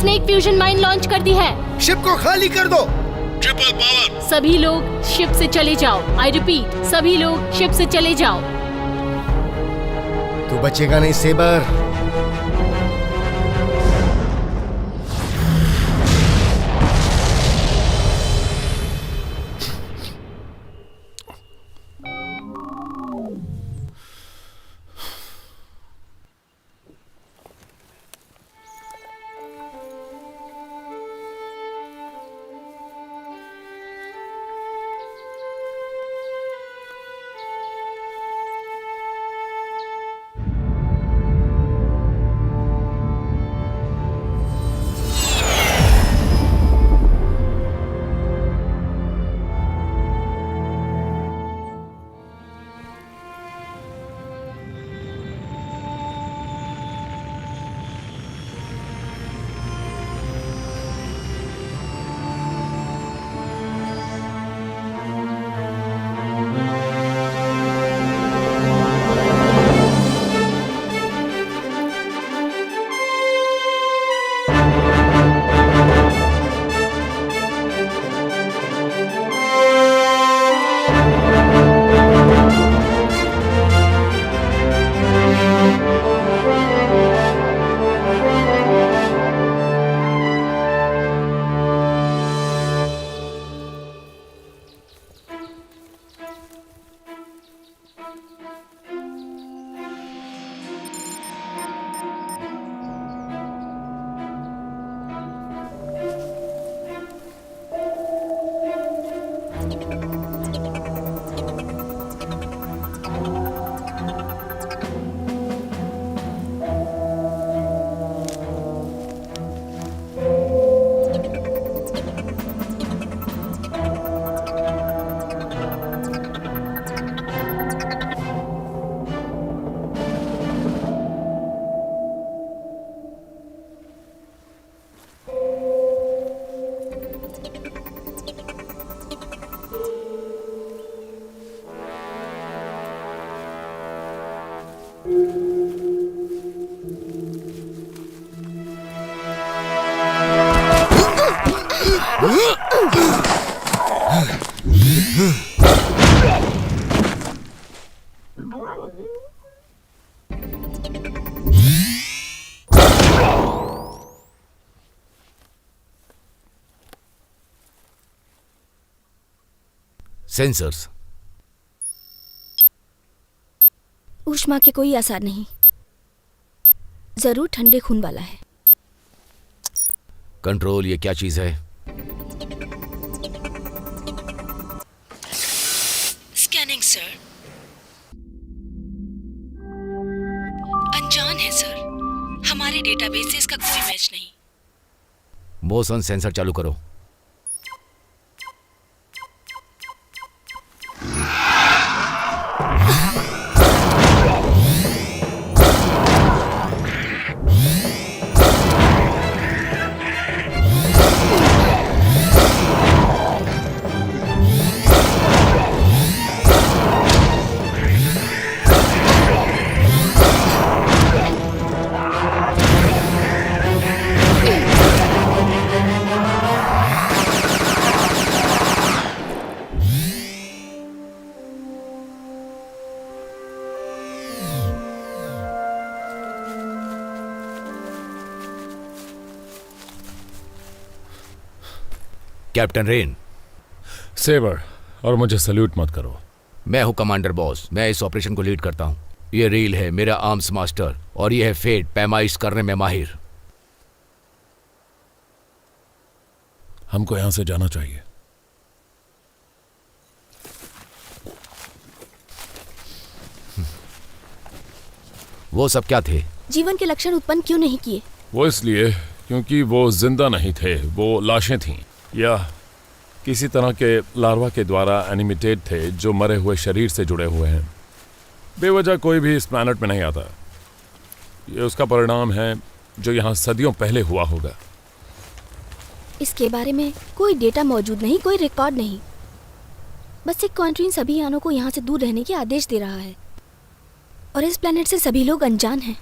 उसने एक fusion mine launch कर दी है। शिप को खाली कर दो। Triple power. सभी लोग शिप से चले जाओ। आई रिपीट, सभी लोग शिप से चले जाओ। तू बचेगा नहीं सेबर। सेंसर्स। ऊष्मा के कोई आसार नहीं। जरूर ठंडे खून वाला है। कंट्रोल, ये क्या चीज है? Scanning sir. अनजान है सर। हमारे डेटाबेस से इसका कोई मैच नहीं। मोशन सेंसर चालू करो। Captain rain. सेबर, और मुझे सल्यूट मत करो। मैं हूं कमांडर बॉस। मैं इस ऑपरेशन को लीड करता हूं। ये रील है मेरा आर्म्स मास्टर और ये है फेट, पैमाइश करने में माहिर। हमको यहां से जाना चाहिए। वो सब क्या थे? जीवन के लक्षण उत्पन्न क्यों नहीं किए? वो इसलिए क्योंकि वो जिंदा नहीं थे, वो लाशें थीं या किसी तरह के लार्वा के द्वारा एनिमेटेड थे जो मरे हुए शरीर से जुड़े हुए हैं। बेवजह कोई भी इस प्लैनेट में नहीं आता। ये उसका परिणाम है जो यहाँ सदियों पहले हुआ होगा। इसके बारे में कोई डेटा मौजूद नहीं, कोई रिकॉर्ड नहीं। बस एक क्वांट्रीन सभी यानों को यहाँ से दूर रहने के आदेश दे रहा है और इस प्लैनेट से सभी लोग अनजान हैं।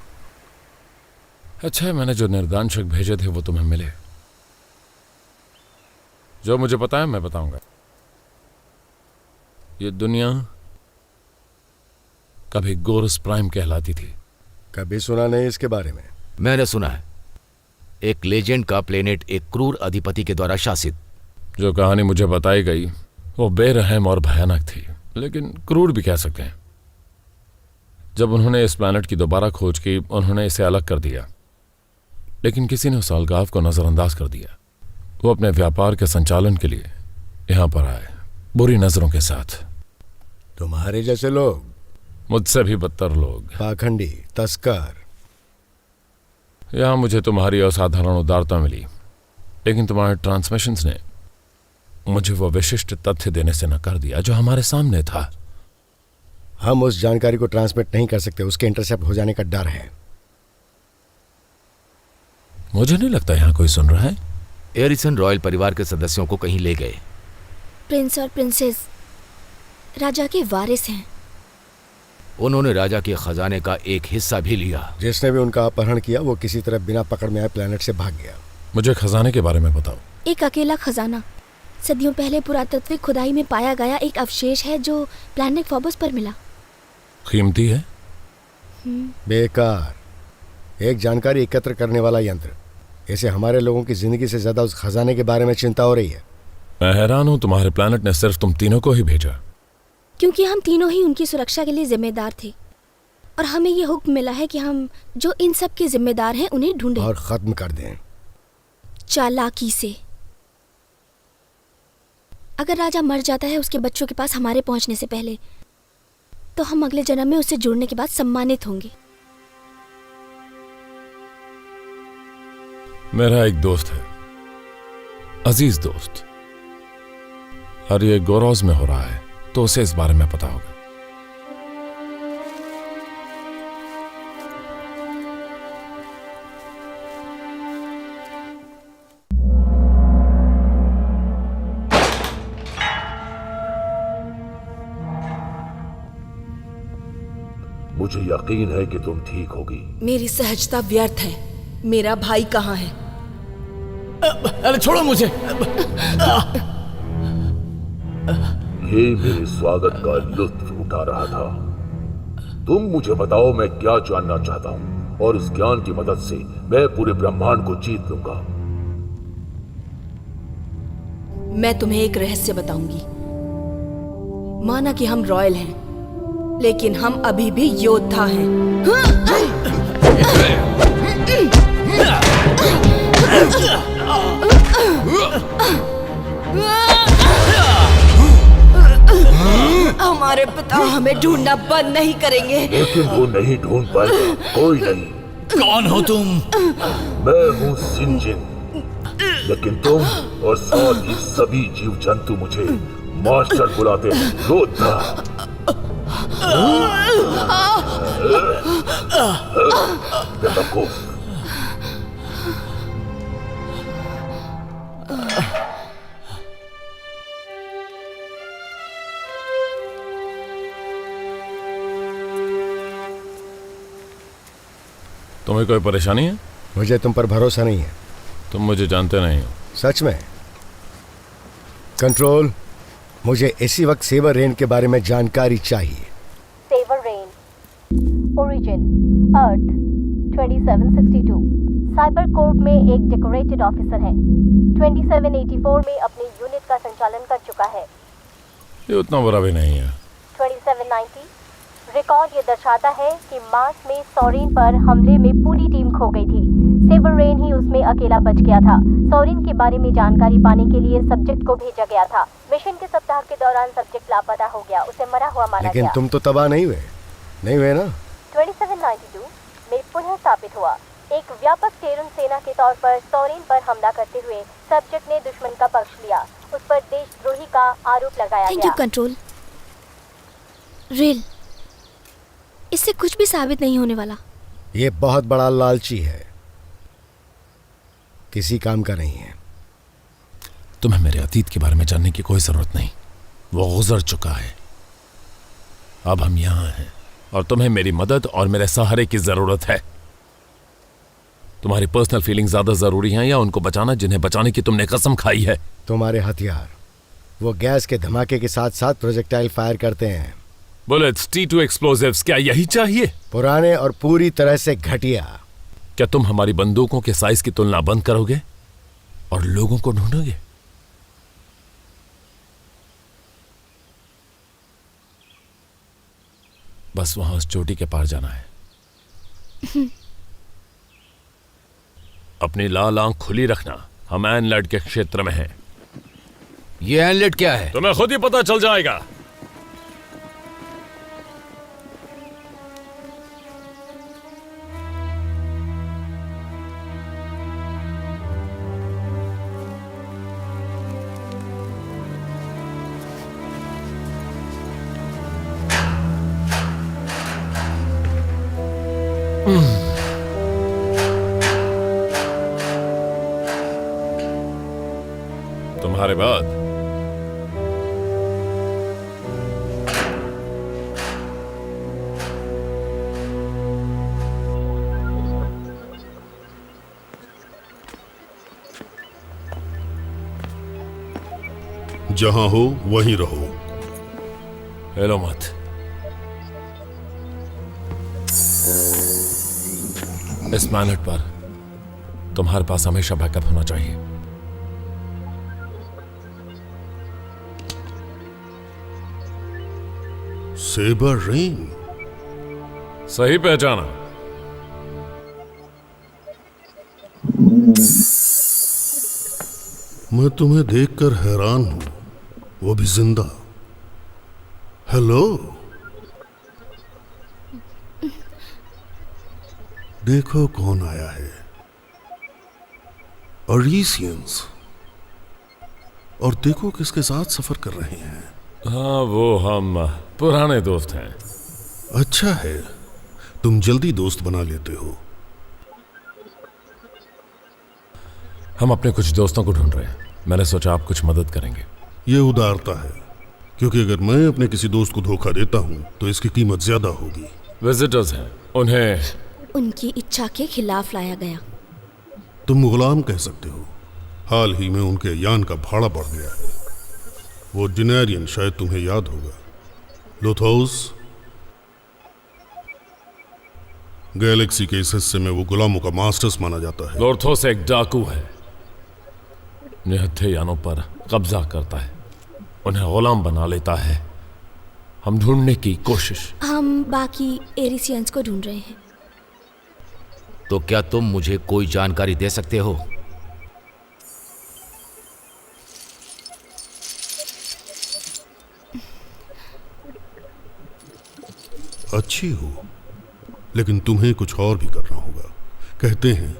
अच्छा है मैंने जो निर्दानशक भेजे थे वो तुम्हें मिले। जो मुझे पता है मैं बताऊंगा। ये दुनिया कभी गोरस प्राइम कहलाती थी। कभी सुना नहीं इसके बारे में। मैंने सुना है, एक लेजेंड का प्लेनेट एक क्रूर अधिपति के द्वारा शासित। जो कहानी मुझे बताई गई वो बेरहम और भयानक थी, लेकिन क्रूर भी कह सकते हैं। जब उन्होंने इस प्लैनेट की दोबारा खोज की, उन्होंने इसे अलग कर दिया, लेकिन किसी ने उस अलगाव को नजरअंदाज कर दिया। वो अपने व्यापार के संचालन के लिए यहां पर आए, बुरी नजरों के साथ। तुम्हारे जैसे लोग, मुझसे भी बदतर लोग, पाखंडी, तस्कर। यहां मुझे तुम्हारी असाधारण उदारता मिली, लेकिन तुम्हारे ट्रांसमिशंस ने मुझे वो विशिष्ट तथ्य देने से नकार दिया जो हमारे सामने था। हम उस जानकारी को ट्रांसमिट नहीं कर सकते, उसके इंटरसेप्ट हो जाने का डर है। मुझे नहीं लगता यहां कोई सुन रहा है। एरिसन रॉयल परिवार के सदस्यों को कहीं ले गए। प्रिंस और प्रिंसेस राजा के वारिस हैं। उन्होंने राजा के खजाने का एक हिस्सा भी लिया। जिसने भी उनका अपहरण किया वो किसी तरह बिना पकड़ में आए प्लेनेट से भाग गया। मुझे खजाने के बारे में बताओ। एक अकेला खजाना सदियों पहले पुरातत्विक खुदाई में पाया गया एक अवशेष है जो प्लैनेट फोबस पर मिला। कीमती है? बेकार। एक जानकारी एकत्र करने वाला यंत्र। इसे हमारे लोगों की जिंदगी से ज्यादा उस खजाने के बारे में चिंता हो रही है। मैं हैरान हूं, तुम्हारे प्लैनेट ने सिर्फ तुम तीनों को ही भेजा। क्योंकि हम तीनों ही उनकी सुरक्षा के लिए जिम्मेदार थे, और हमें ये हुक्म मिला है कि हम जो इन सब के जिम्मेदार हैं उन्हें ढूंढें और खत्म कर दें, चालाकी से। अगर राजा मर जाता है उसके बच्चों के पास हमारे पहुंचने से पहले, तो हम अगले जन्म में उससे जुड़ने के बाद सम्मानित होंगे। मेरा एक दोस्त है, अजीज दोस्त, और ये गोरोज में हो रहा है, तो उसे इस बारे में पता होगा। मुझे यकीन है कि तुम ठीक होगी। मेरी सहजता व्यर्थ है। मेरा भाई कहाँ है? अरे छोड़ो मुझे। ये मेरे स्वागत का लुत्फ उठा रहा था। तुम मुझे बताओ मैं क्या जानना चाहता हूँ, और उस ज्ञान की मदद से मैं पूरे ब्रह्मांड को जीत लूंगा। मैं तुम्हें एक रहस्य बताऊंगी। माना कि हम रॉयल हैं, लेकिन हम अभी भी योद्धा हैं। हमारे पिता हमें ढूंढना बंद नहीं करेंगे। लेकिन वो नहीं ढूंढ पाएगा। कोई नहीं। कौन हो तुम? मैं हूँ सिंजिन, लेकिन तुम और साथ ही सभी जीव जंतु मुझे मास्टर बुलाते हैं, योद्धा। बेवकूफ। तुम्हें कोई परेशानी है? मुझे तुम पर भरोसा नहीं है। तुम मुझे जानते नहीं हो। सच में? कंट्रोल, मुझे इसी वक्त सेवर रेन के बारे में जानकारी चाहिए। सेवर रेन, ओरिजिन, अर्थ 2762, साइबर कोर्ट में एक डेकोरेटेड ऑफिसर है। 2784 में अपनी यूनिट का संचालन कर चुका है। ये उतना बुरा भी नहीं है। 2790, रिकॉर्ड ये दर्शाता है कि मार्स में सॉरिन पर हमले में पूरी टीम खो गई थी। सेवर रेन ही उसमें अकेला बच गया था। सॉरिन के बारे में जानकारी पाने के लिए सब्जेक्ट को भेजा गया था। मिशन के सप्ताह के दौरान सब्जेक्ट लापता हो गया, उसे मरा हुआ माना लेकिन गया। तुम तो तबाह नहीं हुए ना? 2792 में पुनः स्थापित हुआ। एक व्यापक टेरन सेना के तौर पर सॉरिन पर हमला करते हुए सब्जेक्ट ने दुश्मन का पक्ष लिया। उस पर देशद्रोही का आरोप लगाया थैंक गया। You control. रेल, इससे कुछ भी साबित नहीं होने वाला। ये बहुत बड़ा लालची है, किसी काम का नहीं है। तुम्हें मेरे अतीत के बारे में जानने की कोई जरूरत नहीं, वो गुजर चुका है। अब हम यहाँ हैं और तुम्हें मेरी मदद और मेरे सहारे की जरूरत है। तुम्हारी पर्सनल फीलिंग ज्यादा जरूरी हैं या उनको बचाना जिन्हें बचाने की तुमने कसम खाई है? तुम्हारे हथियार वो गैस के धमाके के साथ साथ प्रोजेक्टाइल फायर करते हैं। बुलेट्स, T2 एक्सप्लोजिव्स, क्या यही चाहिए? पुराने और पूरी तरह से घटिया। क्या तुम हमारी बंदूकों के साइज की तुलना बंद करोगे और लोगों को ढूंढोगे? बस वहां उस चोटी के पार जाना है। अपनी लाल आंख खुली रखना, हम एनलेट के क्षेत्र में हैं। ये एनलेट क्या है? तुम्हें खुद ही पता चल जाएगा। तुम्हारे बाद जहां हो वहीं रहो। हेलो मत। इस प्लैनेट पर तुम्हारे पास हमेशा बैकअप होना चाहिए। सेबर रेन, सही पहचाना। मैं तुम्हें देखकर हैरान हूं, वो भी जिंदा। हेलो, देखो कौन आया है। अरीसियंस, और देखो किसके साथ सफर कर रहे हैं। हाँ, वो हम पुराने दोस्त हैं। अच्छा है, तुम जल्दी दोस्त बना लेते हो। हम अपने कुछ दोस्तों को ढूंढ रहे हैं। मैंने सोचा आप कुछ मदद करेंगे। ये उदारता है, क्योंकि अगर मैं अपने किसी दोस्त को धोखा देता हूं तो इसकी कीमत ज्यादा होगी। विजिटर्स हैं, उन्हें उनकी इच्छा के खिलाफ लाया गया। तुम गुलाम कह सकते हो। हाल ही में उनके यान का भाड़ा बढ़ गया है। वो डिनेरियन, शायद तुम्हें याद होगा। लोथोस, गैलेक्सी के इस हिस्से में वो गुलामों का मास्टर्स माना जाता है। लोर्थोस एक डाकू है, निहत्थे यानों पर कब्जा करता है, उन्हें गुलाम बना लेता है। हम ढूंढने की कोशिश। हम बाकी एरिसियंस को ढूंढ रहे हैं। तो क्या तुम मुझे कोई जानकारी दे सकते हो? अच्छी हो, लेकिन तुम्हें कुछ और भी करना होगा। कहते हैं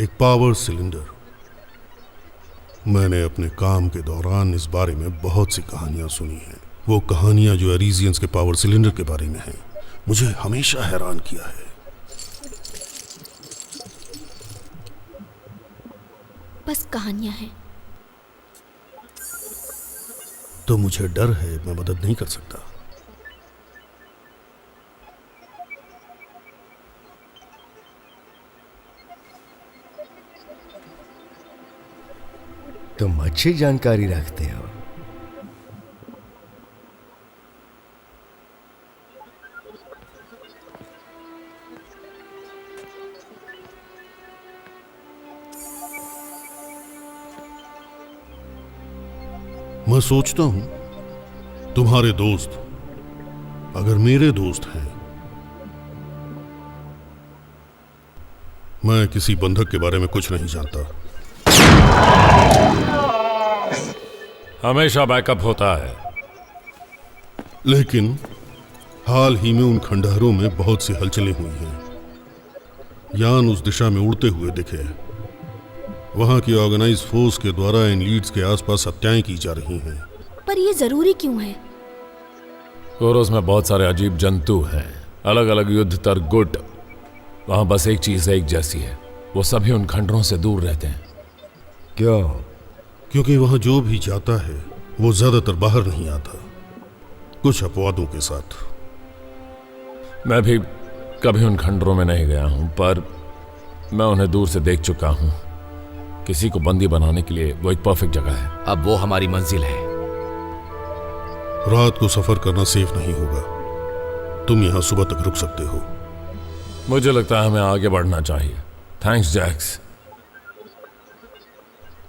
एक पावर सिलेंडर। मैंने अपने काम के दौरान इस बारे में बहुत सी कहानियां सुनी हैं। वो कहानियां जो एरिजियंस के पावर सिलेंडर के बारे में हैं, मुझे हमेशा हैरान किया है। बस कहानियां हैं। तो मुझे डर है, मैं मदद नहीं कर सकता। तुम अच्छी जानकारी रखते हो। मैं सोचता हूं तुम्हारे दोस्त अगर मेरे दोस्त हैं, मैं किसी बंधक के बारे में कुछ नहीं जानता। हमेशा बैकअप होता है। लेकिन हाल ही में उन खंडहरों में बहुत सी हलचलें हुई हैं। यान उस दिशा में उड़ते हुए दिखे। वहां की ऑर्गेनाइज फोर्स के द्वारा इन लीड्स के आसपास हत्याएं की जा रही हैं। पर ये जरूरी क्यों है? कोरोस में बहुत सारे अजीब जंतु हैं, अलग अलग युद्ध तर गुट। वहां बस एक चीज एक जैसी है, वो सभी उन खंडरों से दूर रहते हैं। क्यों? क्योंकि वहां जो भी जाता है वो ज्यादातर बाहर नहीं आता, कुछ अपवादों के साथ। मैं भी कभी उन खंडरों में नहीं गया हूं, पर मैं उन्हें दूर से देख चुका हूं। किसी को बंदी बनाने के लिए वो एक परफेक्ट जगह है। अब वो हमारी मंजिल है। रात को सफर करना सेफ नहीं होगा। तुम यहां सुबह तक रुक सकते हो। मुझे लगता है हमें आगे बढ़ना चाहिए। थैंक्स जैक्स,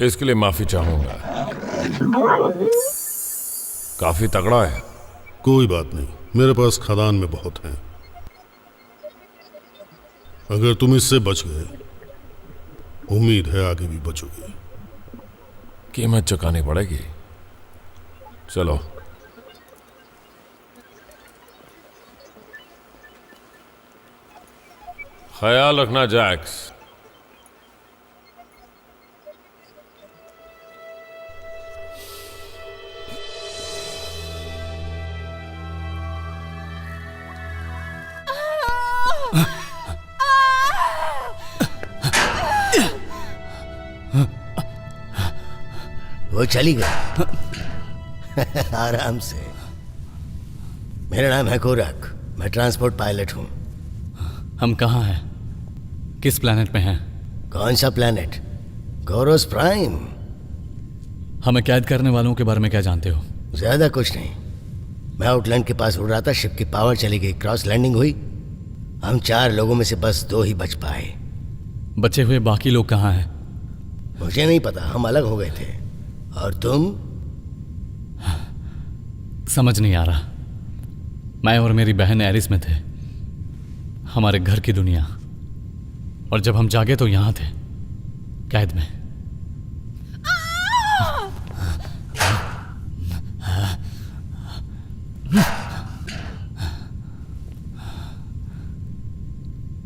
इसके लिए माफी चाहूंगा। काफी तगड़ा है। कोई बात नहीं, मेरे पास खदान में बहुत हैं। अगर तुम इससे बच गए, उम्मीद है आगे भी बचोगे। कीमत चुकानी पड़ेगी। चलो। ख्याल रखना जैक्स। वो चली गई। आराम से। मेरा नाम है कोरक, मैं ट्रांसपोर्ट पायलट हूँ। हम कहाँ हैं? किस प्लेनेट में हैं? कौन सा प्लेनेट? गोरोस प्राइम। हमें कैद करने वालों के बारे में क्या जानते हो? ज्यादा कुछ नहीं। मैं आउटलैंड के पास उड़ रहा था, शिप की पावर चली गई, क्रॉस लैंडिंग हुई। हम 4 लोगों में से बस 2 ही बच पाए। बचे हुए बाकी लोग कहाँ हैं? मुझे नहीं पता, हम अलग हो गए थे। और तुम? समझ नहीं आ रहा। मैं और मेरी बहन एरिस में थे, हमारे घर की दुनिया, और जब हम जागे तो यहां थे, कैद में।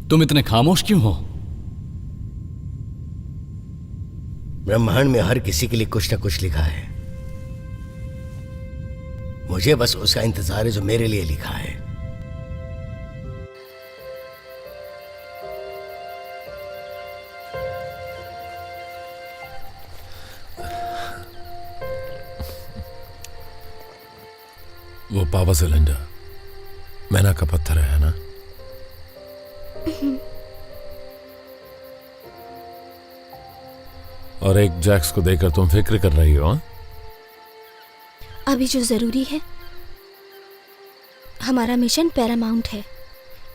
तुम इतने खामोश क्यों हो? ब्रह्मांड में हर किसी के लिए कुछ न कुछ लिखा है। मुझे बस उसका इंतजार है जो मेरे लिए लिखा है। वो पावर सिलेंडर मैना का पत्थर है ना? और एक जैक्स को देकर तुम फिक्र कर रही हो? अभी जो जरूरी है, हमारा मिशन पैरामाउंट है।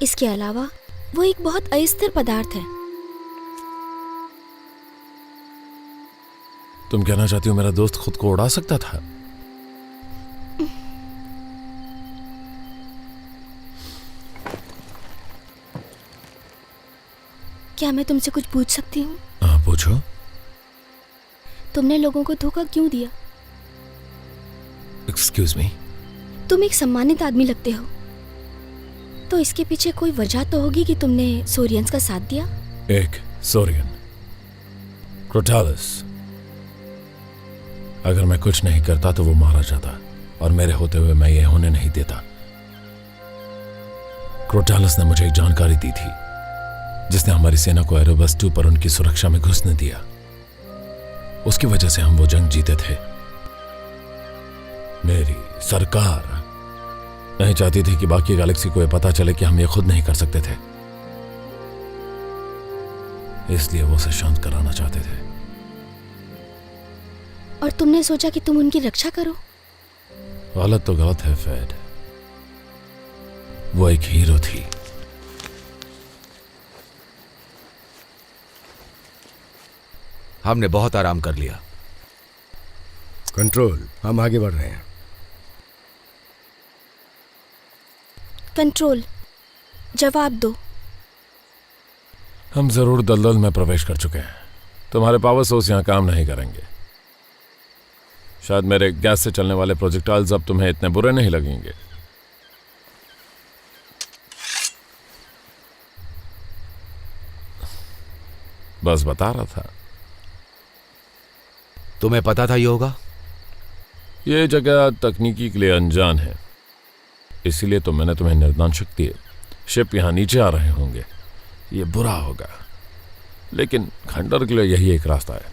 इसके अलावा वो एक बहुत अस्थिर पदार्थ है। तुम कहना चाहती हो मेरा दोस्त खुद को उड़ा सकता था? क्या मैं तुमसे कुछ पूछ सकती हूँ? हाँ, पूछो। तुमने लोगों को धोखा क्यों दिया? Excuse me? तुम एक सम्मानित आदमी लगते हो, तो इसके पीछे कोई वजह तो होगी कि तुमने सोरियंस का साथ दिया। एक सोरियन, क्रोटालस। अगर मैं कुछ नहीं करता तो वो मारा जाता, और मेरे होते हुए मैं ये होने नहीं देता। क्रोटालस ने मुझे एक जानकारी दी थी जिसने हमारी सेना को एरोबस 2 पर उनकी सुरक्षा में घुसने दिया। उसकी वजह से हम वो जंग जीते थे। मेरी सरकार नहीं चाहती थी कि बाकी गैलेक्सी को यह पता चले कि हम ये खुद नहीं कर सकते थे, इसलिए वो उसे शांत कराना चाहते थे। और तुमने सोचा कि तुम उनकी रक्षा करो? गलत तो गलत है फेड। वो एक हीरो थी। हमने बहुत आराम कर लिया। कंट्रोल, हम आगे बढ़ रहे हैं। कंट्रोल, जवाब दो। हम जरूर दलदल में प्रवेश कर चुके हैं। तुम्हारे पावर सोर्स यहां काम नहीं करेंगे। शायद मेरे गैस से चलने वाले प्रोजेक्टाइल्स अब तुम्हें इतने बुरे नहीं लगेंगे। बस बता रहा था। तुम्हें पता था ये होगा? ये जगह तकनीकी के लिए अनजान है, इसीलिए तो मैंने तुम्हें निर्दान शक्ति है। शिप यहां नीचे आ रहे होंगे, ये बुरा होगा, लेकिन खंडर के लिए यही एक रास्ता है।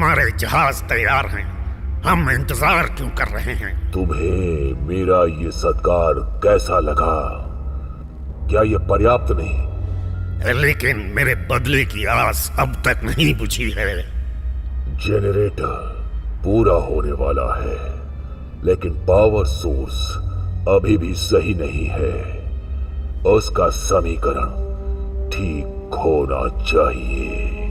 हमारे जहाज तैयार हैं। हम इंतजार क्यों कर रहे हैं? तुम्हें मेरा ये सत्कार कैसा लगा? क्या ये पर्याप्त नहीं? लेकिन मेरे बदले की आस अब तक नहीं बुझी है। जेनरेटर पूरा होने वाला है, लेकिन पावर सोर्स अभी भी सही नहीं है। उसका समीकरण ठीक होना चाहिए।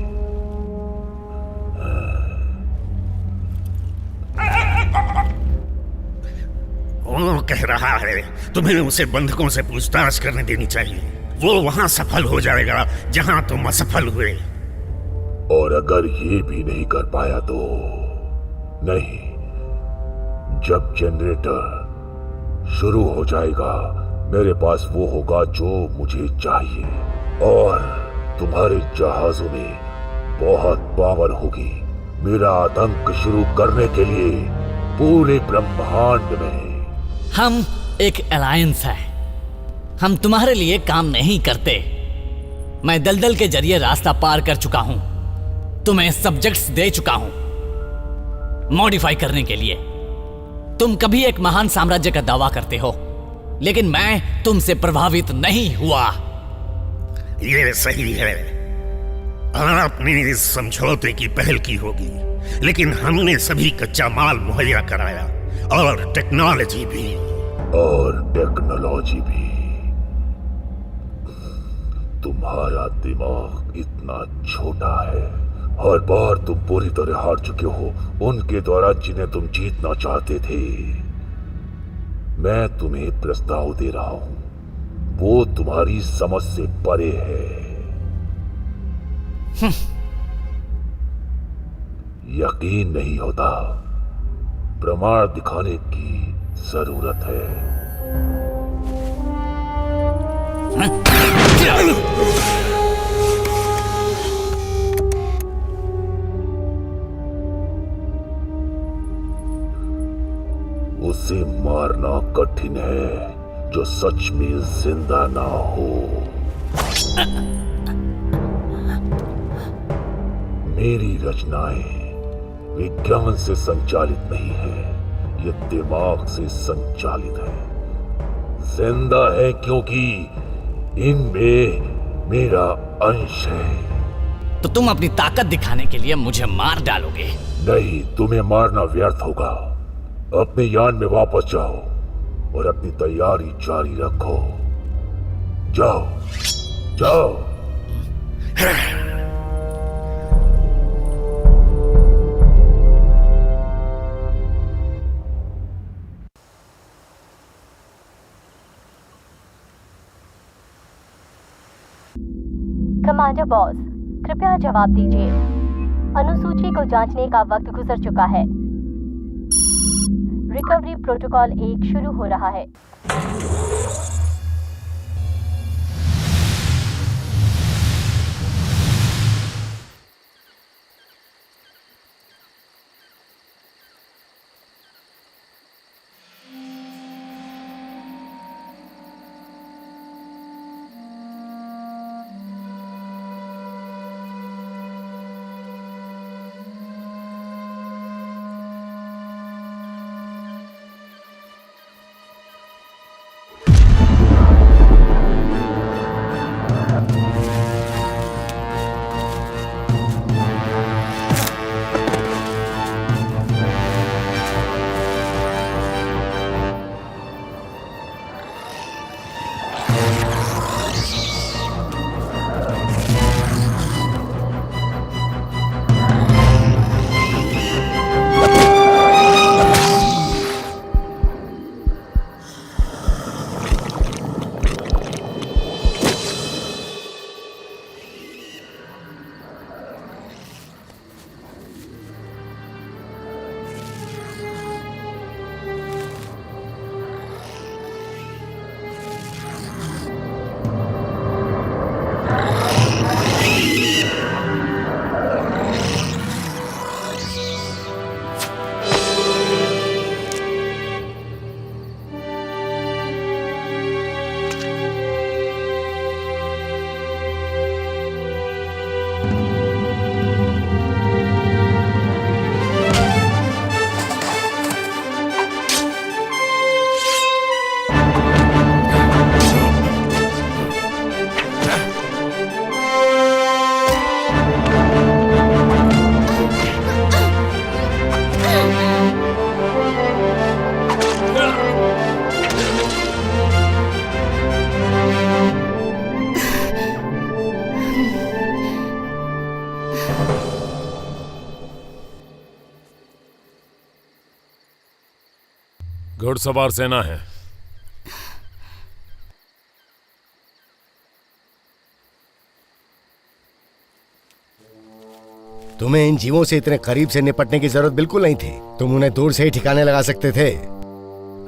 वो कह रहा है तुम्हें उसे बंधकों से पूछताछ करने देनी चाहिए। वो वहां सफल हो जाएगा जहां तुम असफल हुए। और अगर ये भी नहीं कर पाया तो नहीं, जब जनरेटर शुरू हो जाएगा मेरे पास वो होगा जो मुझे चाहिए। और तुम्हारे जहाजों में बहुत पावर होगी मेरा आतंक शुरू करने के लिए पूरे ब्रह्मांड में। हम एक अलायंस है, हम तुम्हारे लिए काम नहीं करते। मैं दलदल के जरिए रास्ता पार कर चुका हूं, तुम्हें सब्जेक्ट्स दे चुका हूं मॉडिफाई करने के लिए। तुम कभी एक महान साम्राज्य का दावा करते हो, लेकिन मैं तुमसे प्रभावित नहीं हुआ। ये सही है, आपने इस समझौते की पहल की होगी, लेकिन हमने सभी कच्चा माल मुहैया कराया और टेक्नोलॉजी भी। तुम्हारा दिमाग इतना छोटा है। हर बार तुम पूरी तरह हार चुके हो उनके द्वारा जिन्हें तुम जीतना चाहते थे। मैं तुम्हें प्रस्ताव दे रहा हूं, वो तुम्हारी समझ से परे है। यकीन नहीं होता, प्रमाण दिखाने की जरूरत है। उसे मारना कठिन है जो सच में जिंदा ना हो। मेरी रचनाएं विज्ञान से संचालित नहीं है, ये दिमाग से संचालित है। जिंदा है क्योंकि इनमें मेरा अंश है। तो तुम अपनी ताकत दिखाने के लिए मुझे मार डालोगे? नहीं, तुम्हें मारना व्यर्थ होगा। अपने यान में वापस जाओ और अपनी तैयारी जारी रखो। जाओ जाओ। कमांडर बॉस, कृपया जवाब दीजिए। अनुसूची को जांचने का वक्त गुजर चुका है। रिकवरी प्रोटोकॉल 1 शुरू हो रहा है। घुड़सवार सेना है। तुम्हें इन जीवों से इतने करीब से निपटने की जरूरत बिल्कुल नहीं थी। तुम उन्हें दूर से ही ठिकाने लगा सकते थे।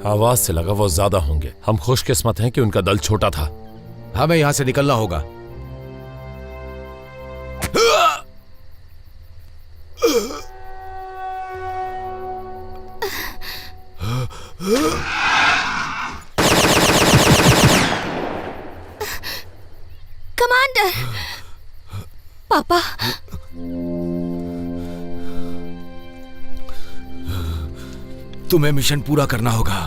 आवाज से लगा वो ज्यादा होंगे। हम खुशकिस्मत हैं कि उनका दल छोटा था। हमें यहां से निकलना होगा। कमांडर, पापा। तुम्हें मिशन पूरा करना होगा।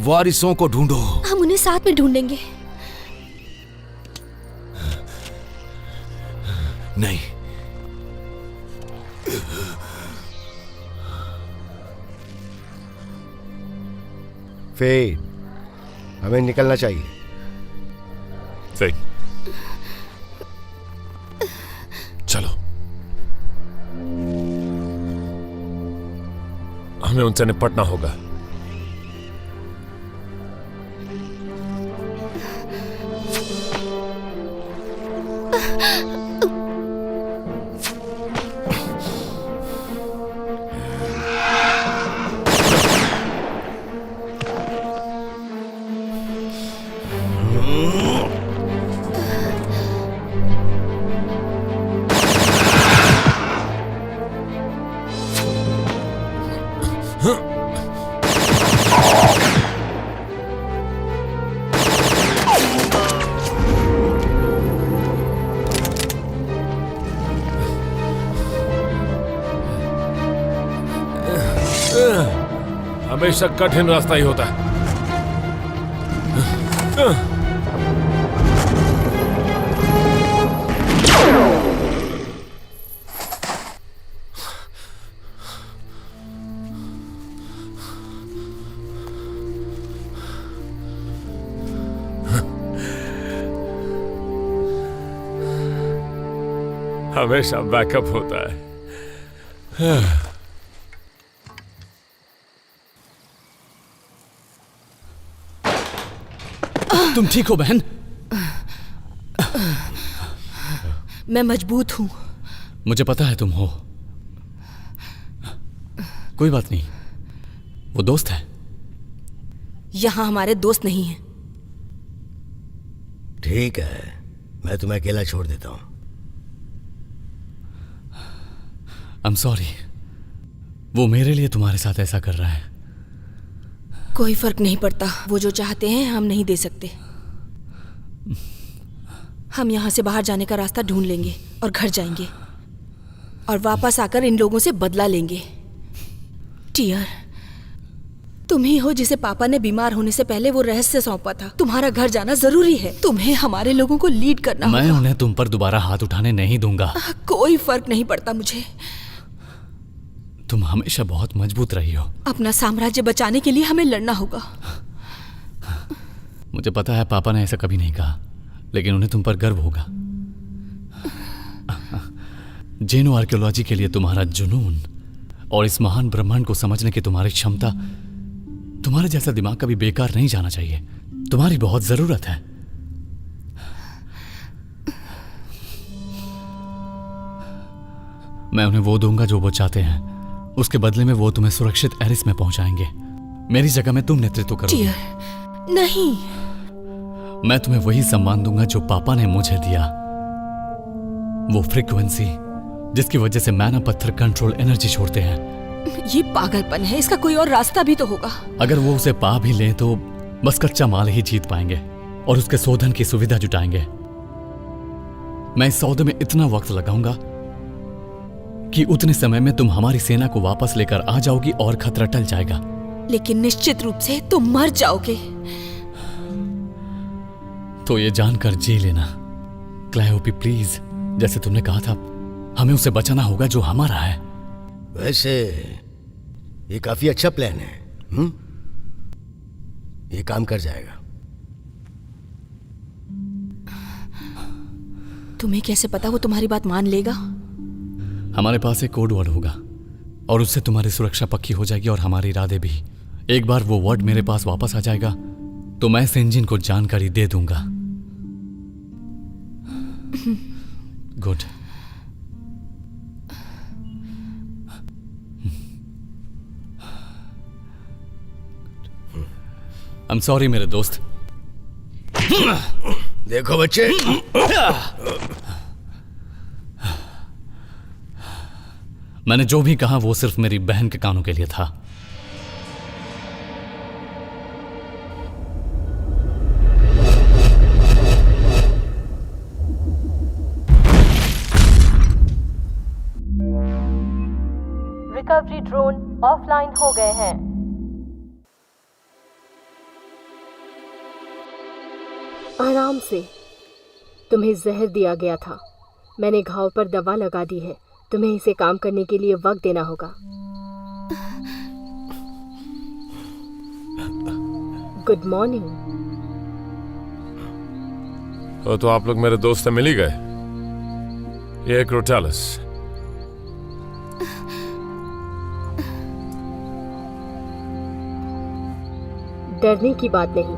वारिसों को ढूंढो। हम उन्हें साथ में ढूंढेंगे। नहीं, फेड, हमें निकलना चाहिए। सही, चलो। हमें उनसे निपटना होगा। हमेशा कठिन रास्ता ही होता है। हमेशा बैकअप होता है। तुम ठीक हो बहन? मैं मजबूत हूं। मुझे पता है तुम हो। कोई बात नहीं, वो दोस्त है। यहां हमारे दोस्त नहीं हैं। ठीक है, मैं तुम्हें अकेला छोड़ देता हूं। I'm sorry, वो मेरे लिए तुम्हारे साथ ऐसा कर रहा है। कोई फर्क नहीं पड़ता। वो जो चाहते हैं हम नहीं दे सकते। हम यहाँ से बाहर जाने का रास्ता ढूंढ लेंगे और घर जाएंगे और वापस आकर इन लोगों से बदला लेंगे। टियर, तुम ही हो जिसे पापा ने बीमार होने से पहले वो रहस्य सौंपा था। तुम्हारा घर जाना जरूरी है। तुम्हें हमारे लोगों को लीड करना होगा। मैं उन्हें तुम पर दोबारा हाथ उठाने नहीं दूंगा। कोई फर्क नहीं पड़ता मुझे। तुम हमेशा बहुत मजबूत रही हो। अपना साम्राज्य बचाने के लिए हमें लड़ना होगा। मुझे पता है पापा ने ऐसा कभी नहीं कहा, लेकिन उन्हें तुम पर गर्व होगा। जेनो आर्कियोलॉजी के लिए तुम्हारा जुनून और इस महान ब्रह्मांड को समझने की तुम्हारी क्षमता, तुम्हारे जैसा दिमाग कभी बेकार नहीं जाना चाहिए। तुम्हारी बहुत जरूरत है। मैं उन्हें वो दूंगा जो वो चाहते हैं। उसके बदले में वो तुम्हें सुरक्षित एरिस में पहुंचाएंगे। मेरी जगह में तुम नेतृत्व करोगे। नहीं, मैं तुम्हें वही सम्मान दूंगा जो पापा ने मुझे दिया। वो फ्रीक्वेंसी जिसकी वजह से मैना पत्थर कंट्रोल एनर्जी छोड़ते हैं। ये पागलपन है। इसका कोई और रास्ता भी तो होगा। अगर वो उसे पा भी लें तो बस कच्चा माल ही जीत पाएंगे और उसके शोधन की सुविधा जुटाएंगे। मैं इस सौदे में इतना वक्त लगाऊंगा कि उतने समय में तुम हमारी सेना को वापस लेकर आ जाओगी और खतरा टल जाएगा। लेकिन निश्चित रूप से तुम मर जाओगे। तो ये जानकर जी लेना क्लायोपी प्लीज, जैसे तुमने कहा था, हमें उसे बचाना होगा जो हमारा है। वैसे ये काफी अच्छा प्लान है। ये काम कर जाएगा। तुम्हें कैसे पता वो तुम्हारी बात मान लेगा? हमारे पास एक कोड वर्ड होगा और उससे तुम्हारी सुरक्षा पक्की हो जाएगी और हमारे इरादे भी। एक बार वो वर्ड मेरे पास वापस आ जाएगा तो मैं सेंजिन को जानकारी दे दूंगा। गुड। आई एम सॉरी मेरे दोस्त। देखो बच्चे, मैंने जो भी कहा वो सिर्फ मेरी बहन के कानों के लिए था। रिकवरी ड्रोन ऑफलाइन हो गए हैं। आराम से। तुम्हें जहर दिया गया था। मैंने घाव पर दवा लगा दी है। तुम्हें इसे काम करने के लिए वक्त देना होगा। Good morning. तो आप लोग मेरे दोस्त से मिल ही गए। ये क्रोटालस। डरने की बात नहीं,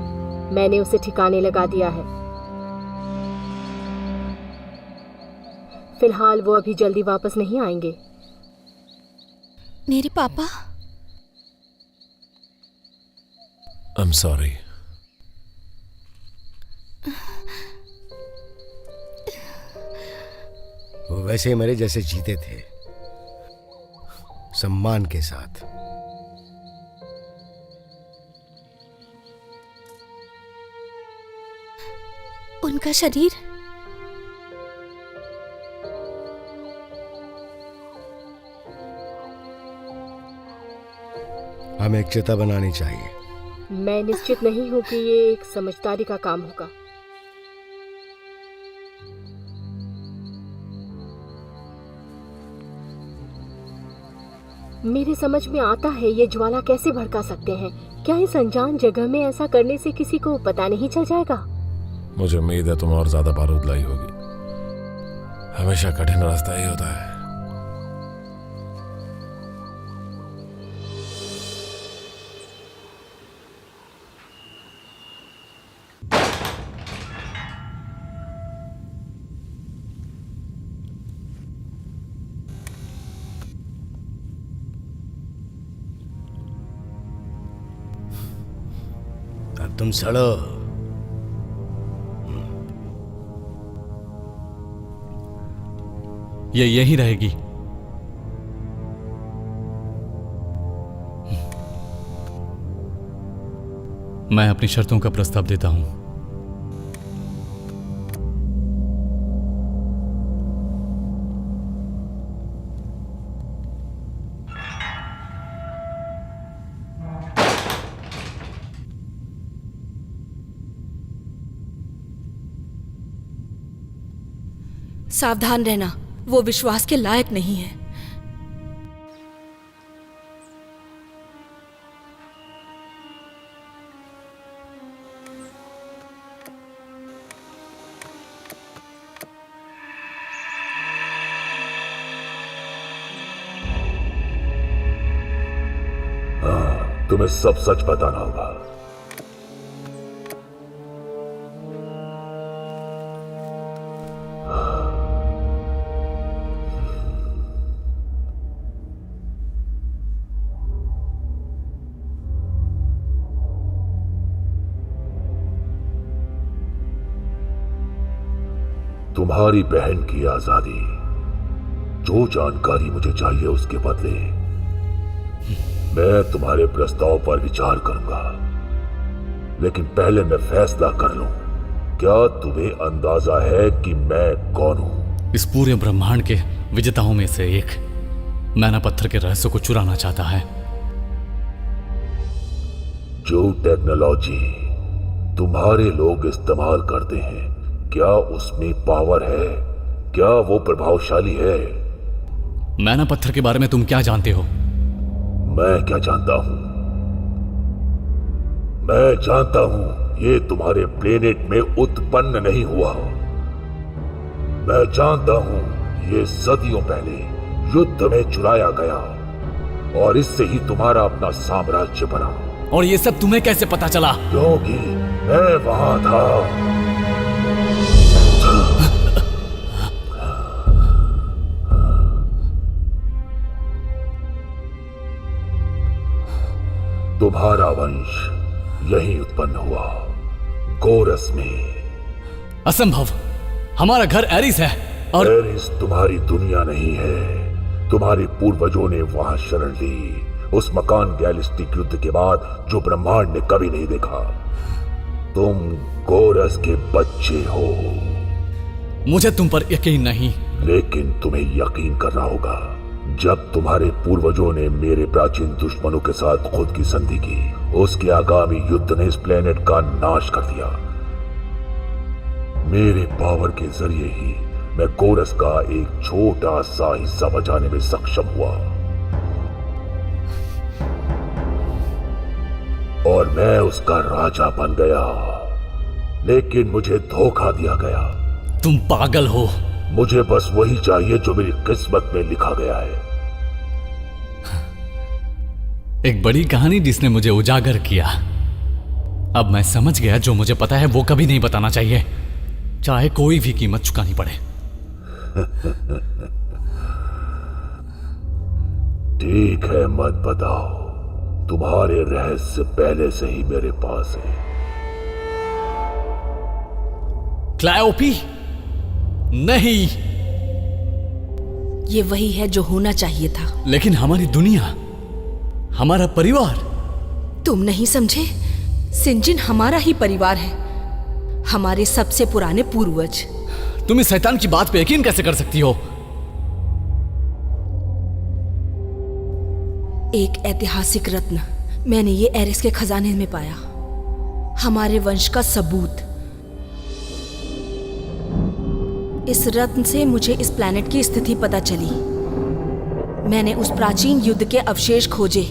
मैंने उसे ठिकाने लगा दिया है। फिलहाल वो अभी जल्दी वापस नहीं आएंगे। मेरे पापा? I am sorry. वो वैसे ही मेरे जैसे जीते थे, सम्मान के साथ। उनका शरीर? हमें एक चिता बनानी चाहिए। मैं निश्चित नहीं हूं कि ये एक समझदारी का काम होगा। मेरी समझ में आता है ये ज्वाला कैसे भड़का सकते हैं। क्या इस अनजान जगह में ऐसा करने से किसी को पता नहीं चल जाएगा? मुझे उम्मीद है तुम और ज्यादा बारूद लाई होगी। हमेशा कठिन रास्ता ही होता है। अब तुम सड़ो। ये यहीं रहेगी। मैं अपनी शर्तों का प्रस्ताव देता हूं। सावधान रहना, वो विश्वास के लायक नहीं है। हाँ, तुम्हें सब सच बताना होगा। तुम्हारी बहन की आजादी, जो जानकारी मुझे चाहिए उसके बदले मैं तुम्हारे प्रस्ताव पर विचार करूंगा। लेकिन पहले मैं फैसला कर लूं। क्या तुम्हें अंदाजा है कि मैं कौन हूं? इस पूरे ब्रह्मांड के विजेताओं में से एक मैना पत्थर के रहस्य को चुराना चाहता है। जो टेक्नोलॉजी तुम्हारे लोग इस्तेमाल करते हैं, क्या उसमें पावर है? क्या वो प्रभावशाली है? मैना पत्थर के बारे में तुम क्या जानते हो? मैं क्या जानता हूं? मैं जानता हूं ये तुम्हारे प्लेनेट में उत्पन्न नहीं हुआ। मैं जानता हूं ये सदियों पहले युद्ध में चुराया गया और इससे ही तुम्हारा अपना साम्राज्य बना। और ये सब तुम्हें कैसे पता चला? क्योंकि मैं वहां था। तुम्हारा वंश यही उत्पन्न हुआ, गोरस में। असंभव, हमारा घर एरिस है और एरिस तुम्हारी दुनिया नहीं है। तुम्हारे पूर्वजों ने वहां शरण ली, उस मकान गैलिस्टिक युद्ध के बाद जो ब्रह्मांड ने कभी नहीं देखा। तुम गोरस के बच्चे हो। मुझे तुम पर यकीन नहीं। लेकिन तुम्हें यकीन करना होगा। जब तुम्हारे पूर्वजों ने मेरे प्राचीन दुश्मनों के साथ खुद की संधि की, उसके आगामी युद्ध ने इस प्लेनेट का नाश कर दिया। मेरे पावर के जरिए ही मैं गोरस का एक छोटा सा हिस्सा बचाने में सक्षम हुआ, और मैं उसका राजा बन गया। लेकिन मुझे धोखा दिया गया। तुम पागल हो। मुझे बस वही चाहिए जो मेरी किस्मत में लिखा गया है। एक बड़ी कहानी जिसने मुझे उजागर किया। अब मैं समझ गया, जो मुझे पता है वो कभी नहीं बताना चाहिए, चाहे कोई भी कीमत चुकानी पड़े। ठीक है, मत बताओ। तुम्हारे रहस्य पहले से ही मेरे पास है। क्लायोपी, नहीं। ये वही है जो होना चाहिए था। लेकिन हमारी दुनिया, हमारा परिवार। तुम नहीं समझे? सिंजिन हमारा ही परिवार है, हमारे सबसे पुराने पूर्वज। तुम इस शैतान की बात पे यकीन कैसे कर सकती हो? एक ऐतिहासिक रत्न मैंने ये एरिस के खजाने में पाया, हमारे वंश का सबूत। इस रत्न से मुझे इस प्लैनेट की स्थिति पता चली। मैंने उस प्राचीन युद्ध के अवशेष खोजे।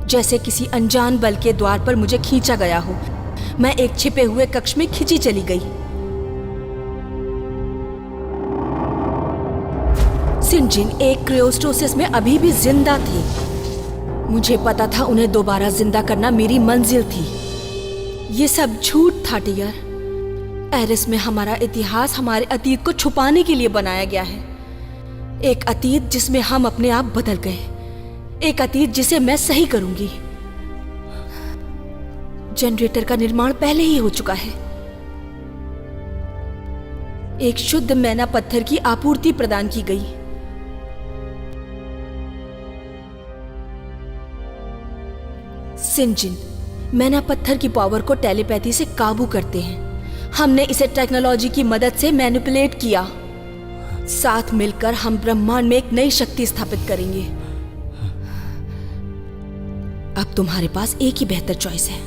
जैसे किसी अनजान बल के द्वार पर मुझे खींचा गया हो, मैं एक छिपे हुए कक्ष में खींची चली गई। सिंजिन एक क्रायोस्टोसिस में अभी भी जिंदा थे। मुझे पता था उन्हें दोबारा जिंदा करना मेरी मंजिल थी। ये सब झूठ था टियर। एरिस में हमारा इतिहास हमारे अतीत को छुपाने के लिए बनाया गया है। एक अतीत जिसमें हम अपने आप बदल गए, एक अतीत जिसे मैं सही करूंगी। जनरेटर का निर्माण पहले ही हो चुका है। एक शुद्ध मैना पत्थर की आपूर्ति प्रदान की गई। सिंजिन मैना पत्थर की पावर को टेलीपैथी से काबू करते हैं। हमने इसे टेक्नोलॉजी की मदद से मैनिपुलेट किया। साथ मिलकर हम ब्रह्मांड में एक नई शक्ति स्थापित करेंगे। अब तुम्हारे पास एक ही बेहतर चॉइस है।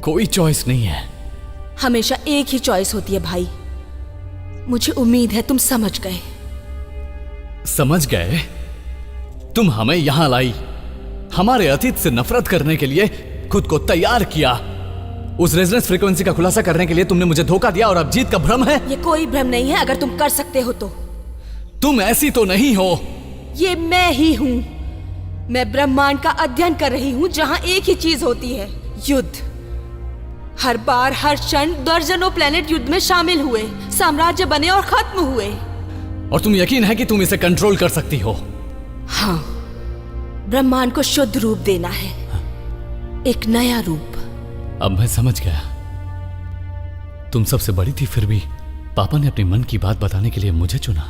कोई चॉइस नहीं है। हमेशा एक ही चॉइस होती है भाई। मुझे उम्मीद है तुम समझ गए। समझ गए? तुम हमें यहां लाई, हमारे अतीत से नफरत करने के लिए खुद को तैयार किया। उस रेजोनेंस फ्रीक्वेंसी का खुलासा करने के लिए तुमने मुझे धोखा दिया, और अब जीत का भ्रम है। ये कोई भ्रम नहीं है, अगर तुम कर सकते हो तो। तुम ऐसी तो नहीं हो। ये मैं ही हूं। मैं ब्रह्मांड का अध्ययन कर रही हूं, जहां एक ही चीज होती है, युद्ध। हर बार हर क्षण दर्जनों प्लेनेट युद्ध में शामिल हुए, साम्राज्य बने और खत्म हुए। और तुम यकीन है कि तुम इसे कंट्रोल कर सकती हो? हाँ, ब्रह्मांड को शुद्ध रूप देना है, एक नया रूप। अब मैं समझ गया। तुम सबसे बड़ी थी, फिर भी पापा ने अपने मन की बात बताने के लिए मुझे चुना।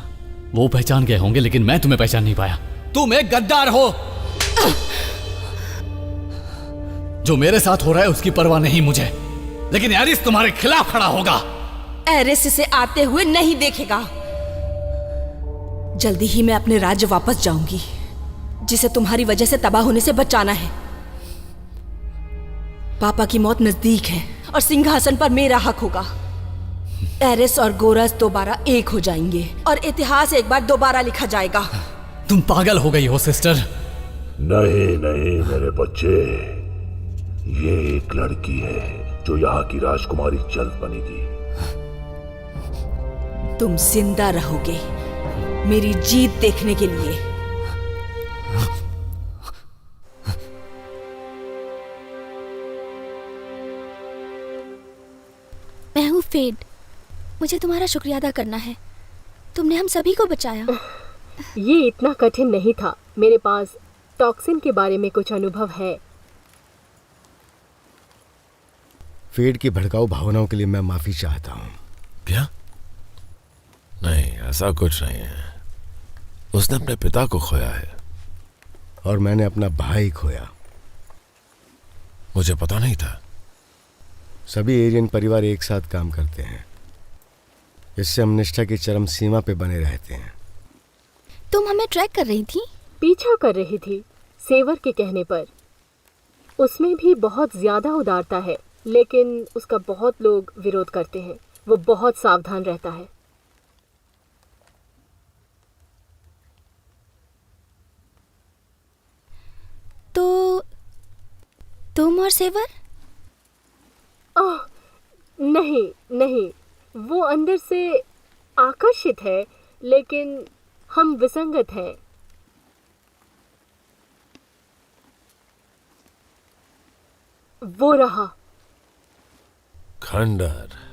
वो पहचान गए होंगे, लेकिन मैं तुम्हें पहचान नहीं पाया। तुम एक गद्दार हो। जो मेरे साथ हो रहा है उसकी परवाह नहीं मुझे, लेकिन एरिस तुम्हारे खिलाफ खड़ा होगा। एरिस इसे आते हुए नहीं देखेगा। जल्दी ही मैं अपने राज्य वापस जाऊंगी, जिसे तुम्हारी वजह से तबाह होने से बचाना है। पापा की मौत नजदीक है और सिंहासन पर मेरा हक होगा। एरिस और गोरस दोबारा एक हो जाएंगे और इतिहास एक बार दोबारा लिखा जाएगा। तुम पागल हो गई हो सिस्टर। नहीं नहीं मेरे बच्चे, ये एक लड़की है जो यहाँ की राजकुमारी जल्द बनेगी। तुम जिंदा रहोगे मेरी जीत देखने के लिए। मैं हूँ फेड। मुझे तुम्हारा शुक्रिया अदा करना है। तुमने हम सभी को बचाया। ये इतना कठिन नहीं था। मेरे पास टॉक्सिन के बारे में कुछ अनुभव है। फेड की भड़काऊ भावनाओं के लिए मैं माफी चाहता हूँ। क्या? नहीं, ऐसा कुछ नहीं है। उसने अपने पिता को खोया है। और मैंने अपना भाई खोया। मुझे पता नहीं था। सभी एरियन परिवार एक साथ काम करते हैं। इससे हम निष्ठा की चरम सीमा पे बने रहते हैं। तुम हमें ट्रैक कर रही थी? पीछा कर रही थी, सेवर के कहने पर। उसमें भी बहुत ज्यादा उदारता है, लेकिन उसका बहुत लोग विरोध करते हैं। वो बहुत सावधान रहता है। तो तुम और सेवर? ओह नहीं नहीं, वो अंदर से आकर्षित है, लेकिन हम विसंगत हैं। वो रहा। खंडर।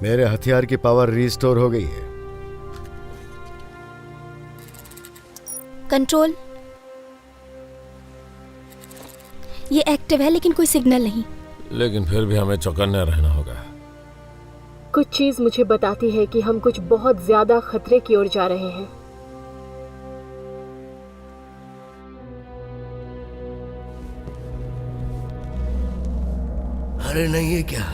मेरे हथियार की पावर रिस्टोर हो गई है। कंट्रोल, ये एक्टिव है लेकिन कोई सिग्नल नहीं। लेकिन फिर भी हमें चौकन्ने रहना होगा। कुछ चीज मुझे बताती है कि हम कुछ बहुत ज्यादा खतरे की ओर जा रहे हैं। अरे नहीं, ये क्या?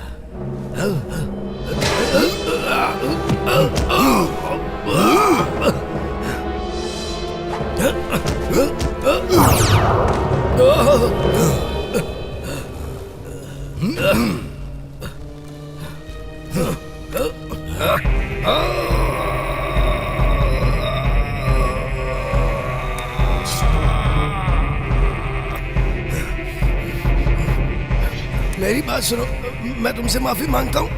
मेरी बात सुनो, मैं तुमसे माफी मांगता हूँ।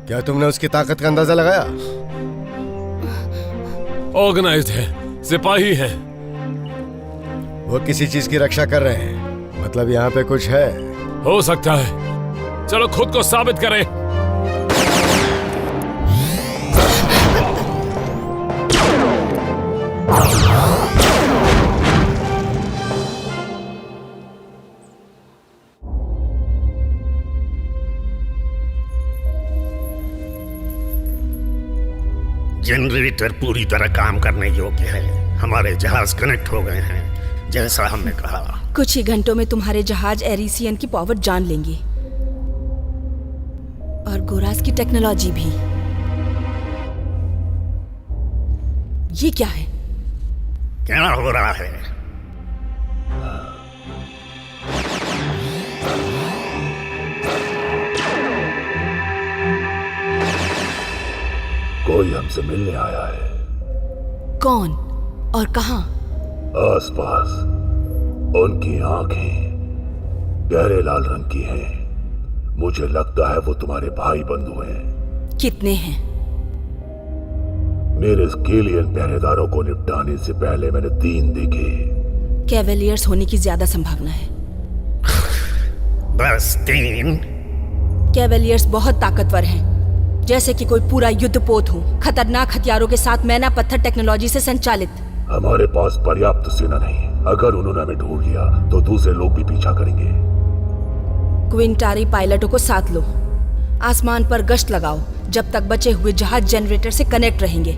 क्या तुमने उसकी ताकत का अंदाजा लगाया? ऑर्गेनाइज्ड है, सिपाही है। वो किसी चीज की रक्षा कर रहे हैं, मतलब यहाँ पे कुछ है। हो सकता है। चलो खुद को साबित करें। जनरेटर पूरी तरह काम करने योग्य है। हमारे जहाज कनेक्ट हो गए हैं, जैसा हमने कहा। कुछ ही घंटों में तुम्हारे जहाज एरिसियन की पावर जान लेंगे, और गोरास की टेक्नोलॉजी भी। ये क्या है? क्या हो रहा है? कोई हमसे मिलने आया है। कौन और कहां? आसपास। उनकी आंखें गहरे लाल रंग की हैं। मुझे लगता है वो तुम्हारे भाई बंधु हैं। कितने हैं? मेरे स्केलियन पहरेदारों को निपटाने से पहले मैंने 3 देखे। कैवेलियर्स होने की ज्यादा संभावना है। बस 3? कैवेलियर्स बहुत ताकतवर हैं, जैसे कि कोई पूरा युद्धपोत हो, खतरनाक हथियारों के साथ मैना पत्थर टेक्नोलॉजी से संचालित। हमारे पास पर्याप्त सेना नहीं। अगर उन्होंने हमें ढूंढ लिया तो दूसरे लोग भी पीछा करेंगे। क्विंटारी पायलटों को साथ लो, आसमान पर गश्त लगाओ जब तक बचे हुए जहाज जनरेटर से कनेक्ट रहेंगे।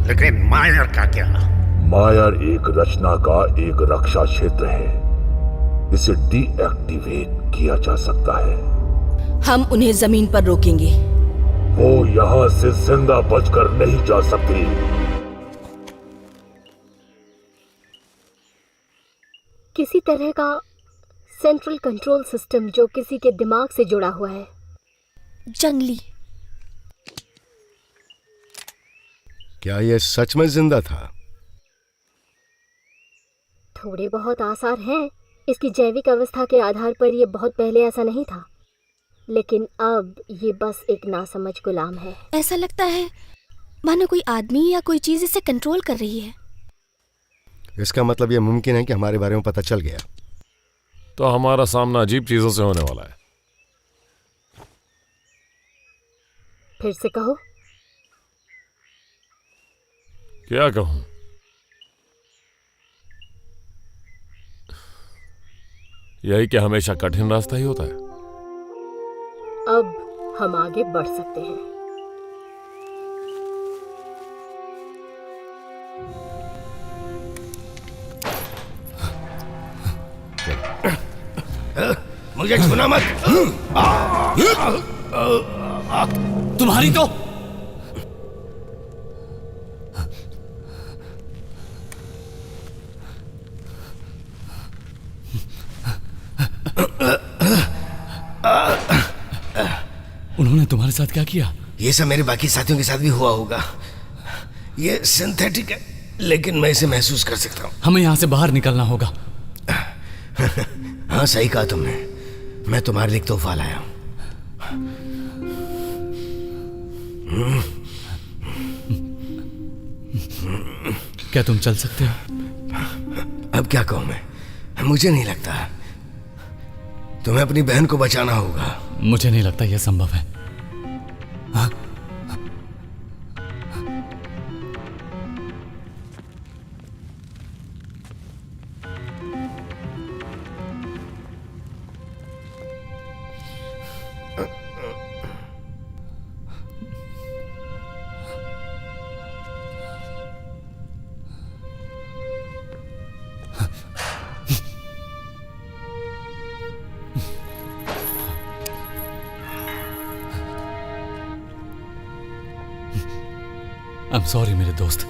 लेकिन मायर का क्या? मायर एक रचना का एक रक्षा क्षेत्र है। इसे डीएक्टिवेट किया जा सकता है। हम उन्हें जमीन पर रोकेंगे। वो यहाँ से जिंदा बचकर नहीं जा सकती। किसी तरह का सेंट्रल कंट्रोल सिस्टम जो किसी के दिमाग से जुड़ा हुआ है। जंगली। क्या यह सच में जिंदा था? थोड़े बहुत आसार हैं। इसकी जैविक अवस्था के आधार पर यह बहुत पहले ऐसा नहीं था, लेकिन अब ये बस एक नासमझ गुलाम है। ऐसा लगता है मानो कोई आदमी या कोई चीज इसे कंट्रोल कर रही है। इसका मतलब यह मुमकिन है कि हमारे बारे में पता चल गया। तो हमारा सामना अजीब चीजों से होने वाला है। फिर से कहो। क्या कहूं? यही कि हमेशा कठिन रास्ता ही होता है। अब हम आगे बढ़ सकते हैं। मुझे छूना मत। तुम्हारी तो उन्होंने तुम्हारे साथ क्या किया? ये सब मेरे बाकी साथियों के साथ भी हुआ होगा। ये सिंथेटिक है, लेकिन मैं इसे महसूस कर सकता हूँ। हमें यहाँ से बाहर निकलना होगा। हाँ, सही कहा तुमने। मैं तुम्हारे लिए एक तोहफा लाया हूँ। क्या तुम चल सकते हो? अब क्या कहूँ मैं, मुझे नहीं लगता। तुम्हें अपनी बहन को बचाना होगा। मुझे नहीं लगता यह संभव है। हाँ? I'm sorry मेरे दोस्त।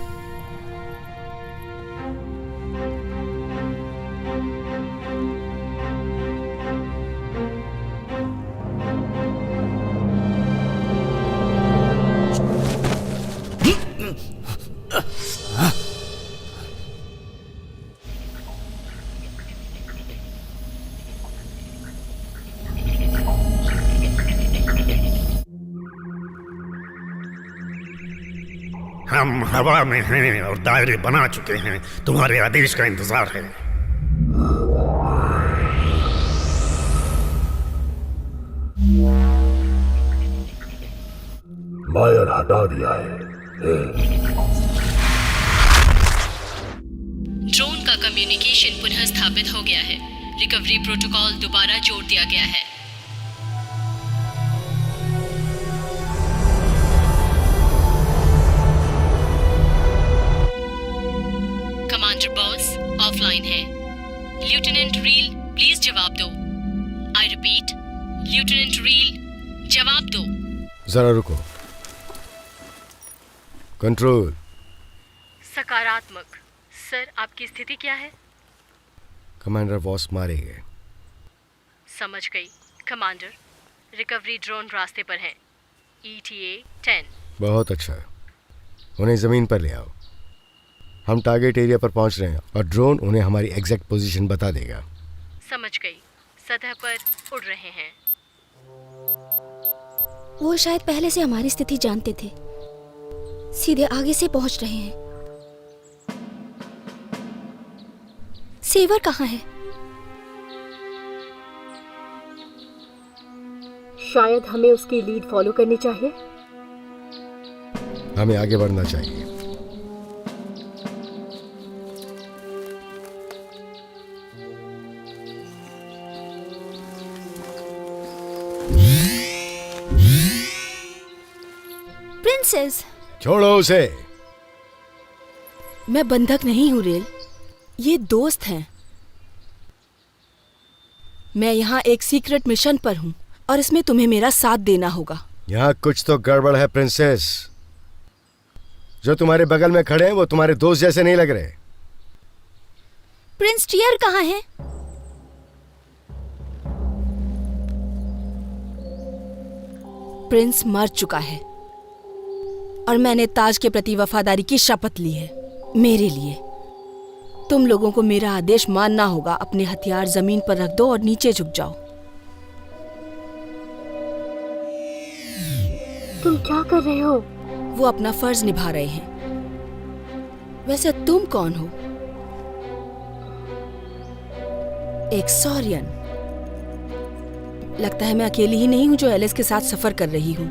हम हवा में हैं और दायरे बना चुके हैं। तुम्हारे आदेश का इंतजार है। मायर हटा दिया है। ड्रोन का कम्युनिकेशन पुनः स्थापित हो गया है। रिकवरी प्रोटोकॉल दोबारा जोड़ दिया गया है। कमांडर बॉस ऑफलाइन है। लेफ्टिनेंट रील प्लीज जवाब दो। आई रिपीट, लेफ्टिनेंट रील जवाब दो। जरा रुको। कंट्रोल। सकारात्मक। सर, आपकी स्थिति क्या है? कमांडर बॉस मारे गए। समझ गई कमांडर। रिकवरी ड्रोन रास्ते पर हैं। ETA 10। बहुत अच्छा, उन्हें जमीन पर ले आओ। हम टारगेट एरिया पर पहुंच रहे हैं और ड्रोन उन्हें हमारी एग्जैक्ट पोजीशन बता देगा। समझ गई। सतह पर उड़ रहे हैं। वो शायद पहले से हमारी स्थिति जानते थे। सीधे आगे से पहुंच रहे हैं। सेवर कहाँ है? शायद हमें उसकी लीड फॉलो करनी चाहिए। हमें आगे बढ़ना चाहिए। प्रिंसेस, छोड़ो उसे। मैं बंधक नहीं हूँ रेल, ये दोस्त हैं। मैं यहाँ एक सीक्रेट मिशन पर हूँ और इसमें तुम्हें मेरा साथ देना होगा। यहाँ कुछ तो गड़बड़ है प्रिंसेस। जो तुम्हारे बगल में खड़े हैं वो तुम्हारे दोस्त जैसे नहीं लग रहे। प्रिंस टियर कहाँ है? प्रिंस मर चुका है और मैंने ताज के प्रति वफादारी की शपथ ली है। मेरे लिए तुम लोगों को मेरा आदेश मानना होगा। अपने हथियार जमीन पर रख दो और नीचे झुक जाओ। तुम क्या कर रहे हो? वो अपना फर्ज निभा रहे हैं। वैसे तुम कौन हो? एक सॉरियन। लगता है मैं अकेली ही नहीं हूं जो एलिस के साथ सफर कर रही हूं।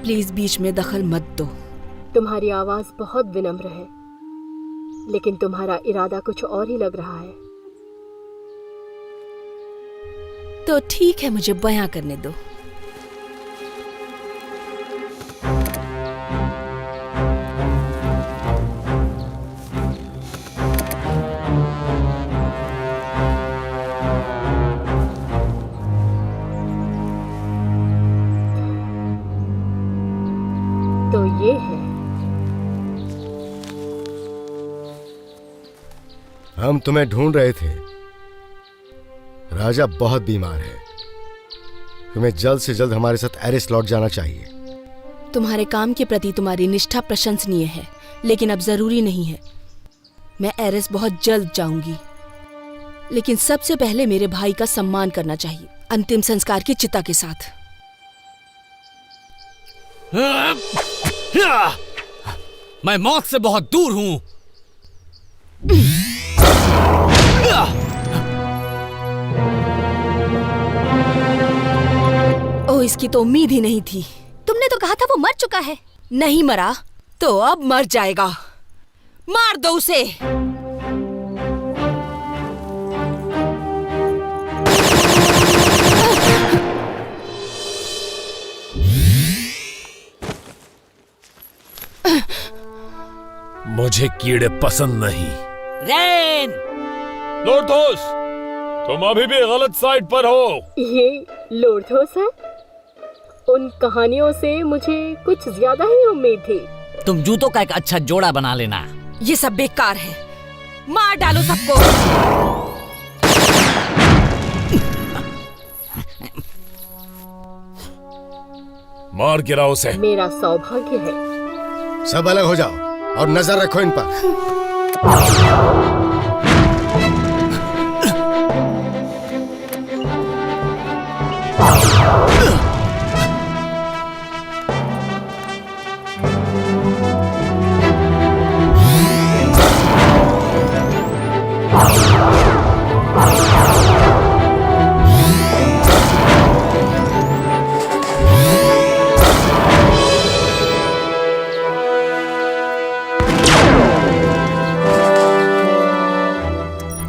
प्लीज बीच में दखल मत दो। तुम्हारी आवाज बहुत विनम्र है, लेकिन तुम्हारा इरादा कुछ और ही लग रहा है। तो ठीक है, मुझे बयां करने दो। तो ये है। हम तुम्हें ढूंढ रहे थे। राजा बहुत बीमार है। तुम्हें जल्द से जल्द हमारे साथ एरिस लौट जाना चाहिए। तुम्हारे काम के प्रति तुम्हारी निष्ठा प्रशंसनीय है, लेकिन अब जरूरी नहीं है। मैं एरिस बहुत जल्द जाऊंगी, लेकिन सबसे पहले मेरे भाई का सम्मान करना चाहिए, अंतिम संस्कार की चिता के साथ। मैं मौत से बहुत दूर हूं। ओ, इसकी तो उम्मीद ही नहीं थी। तुमने तो कहा था वो मर चुका है। नहीं मरा तो अब मर जाएगा। मार दो उसे। मुझे कीड़े पसंद नहीं। रेन! लोर्थोस, तुम अभी भी गलत साइड पर हो। ये लोर्थोस है? उन कहानियों से मुझे कुछ ज्यादा ही उम्मीद थी। तुम जूतों का एक अच्छा जोड़ा बना लेना। ये सब बेकार है। मार डालो सबको। मार गिराओ उसे। मेरा सौभाग्य है। सब अलग हो जाओ और नजर रखो इन पर।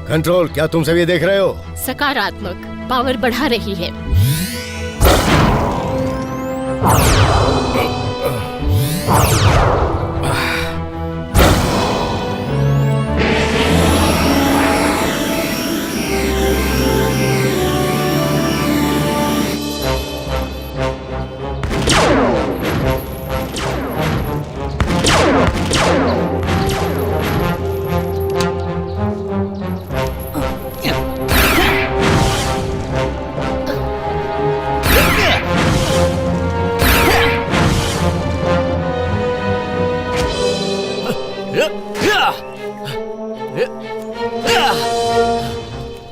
कंट्रोल, क्या तुम सब ये देख रहे हो? सकारात्मक पावर बढ़ा रही है।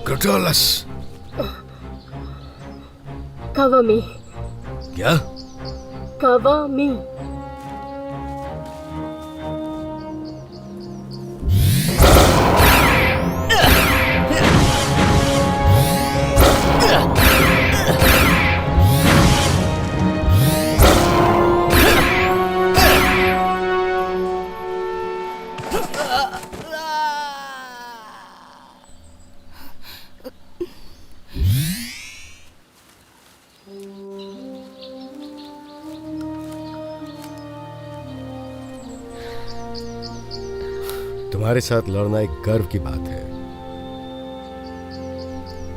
ग्रोटोलस। कवमी। क्या? कवमी। तुम्हारे साथ लड़ना एक गर्व की बात है।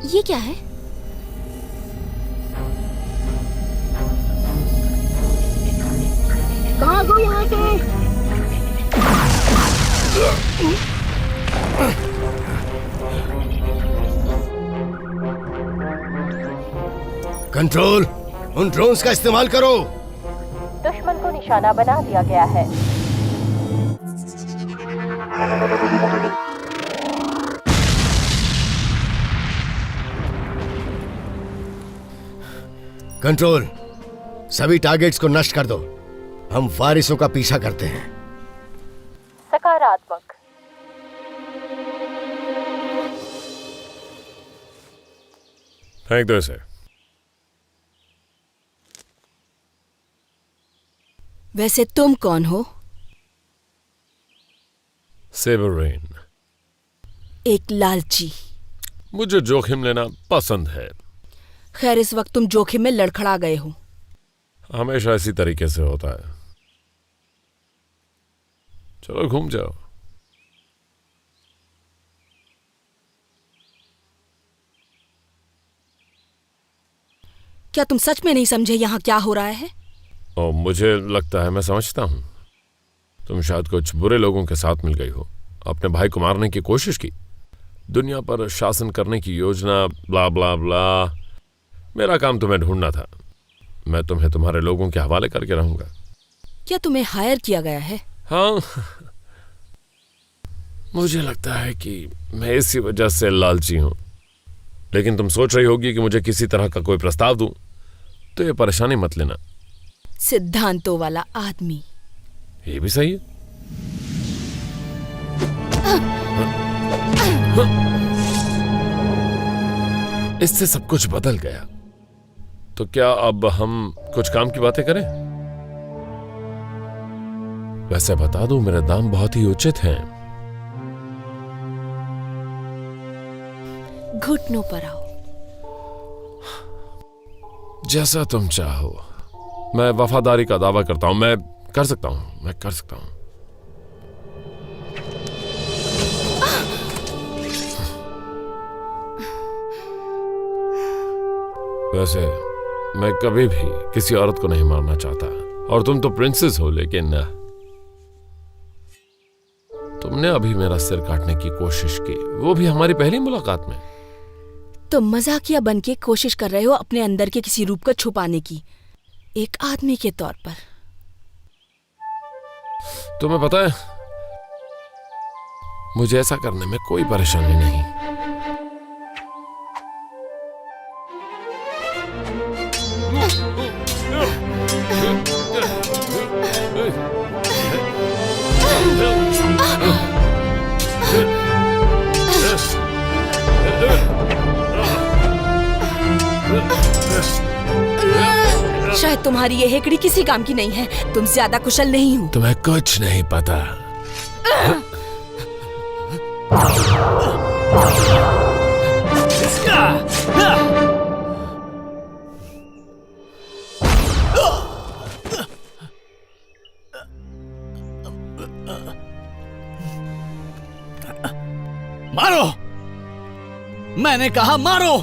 ये क्या है? भागो यहाँ से। कंट्रोल, उन ड्रोन्स का इस्तेमाल करो। दुश्मन को निशाना बना दिया गया है। कंट्रोल, सभी टारगेट्स को नष्ट कर दो। हम वारिसों का पीछा करते हैं। सकारात्मक। फेंक दो इसे। वैसे तुम कौन हो? Sovereign. एक लालची। मुझे जोखिम लेना पसंद है। खैर, इस वक्त तुम जोखिम में लड़खड़ा गए हो। हमेशा इसी तरीके से होता है। चलो घूम जाओ। क्या तुम सच में नहीं समझे यहाँ क्या हो रहा है? और मुझे लगता है मैं समझता हूं। तुम शायद कुछ बुरे लोगों के साथ मिल गई हो, अपने भाई को मारने की कोशिश की, दुनिया पर शासन करने की योजना, ब्ला ब्ला ब्ला। मेरा काम तुम्हें ढूंढना था। मैं तुम्हें तुम्हारे लोगों के हवाले करके रहूंगा। क्या तुम्हें हायर किया गया है? हाँ, मुझे लगता है कि मैं इसी वजह से लालची हूं। लेकिन तुम सोच रही होगी कि मुझे किसी तरह का कोई प्रस्ताव दूं, तो ये परेशानी मत लेना। सिद्धांतों वाला आदमी। ये भी सही है। इससे सब कुछ बदल गया। तो क्या अब हम कुछ काम की बातें करें? वैसे बता दूं, मेरे दाम बहुत ही उचित हैं। घुटनों पर आओ। जैसा तुम चाहो। मैं वफादारी का दावा करता हूं। मैं कर सकता हूं। वैसे मैं कभी भी किसी औरत को नहीं मारना चाहता, और तुम तो प्रिंसेस हो, लेकिन तुमने अभी मेरा सिर काटने की कोशिश की, वो भी हमारी पहली मुलाकात में। तुम मजाकिया बन के कोशिश कर रहे हो अपने अंदर के किसी रूप को छुपाने की, एक आदमी के तौर पर। तुम्हें पता है, मुझे ऐसा करने में कोई परेशानी नहीं। शायद तुम्हारी ये हेकड़ी किसी काम की नहीं है। तुम ज्यादा कुशल नहीं हो। तुम्हें कुछ नहीं पता। मारो! मैंने कहा मारो!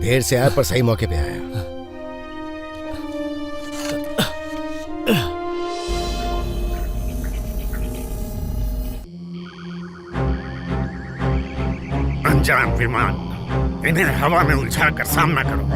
देर से आया पर सही मौके पे आया। अनजान विमान, इन्हें हवा में उलझाकर सामना करो।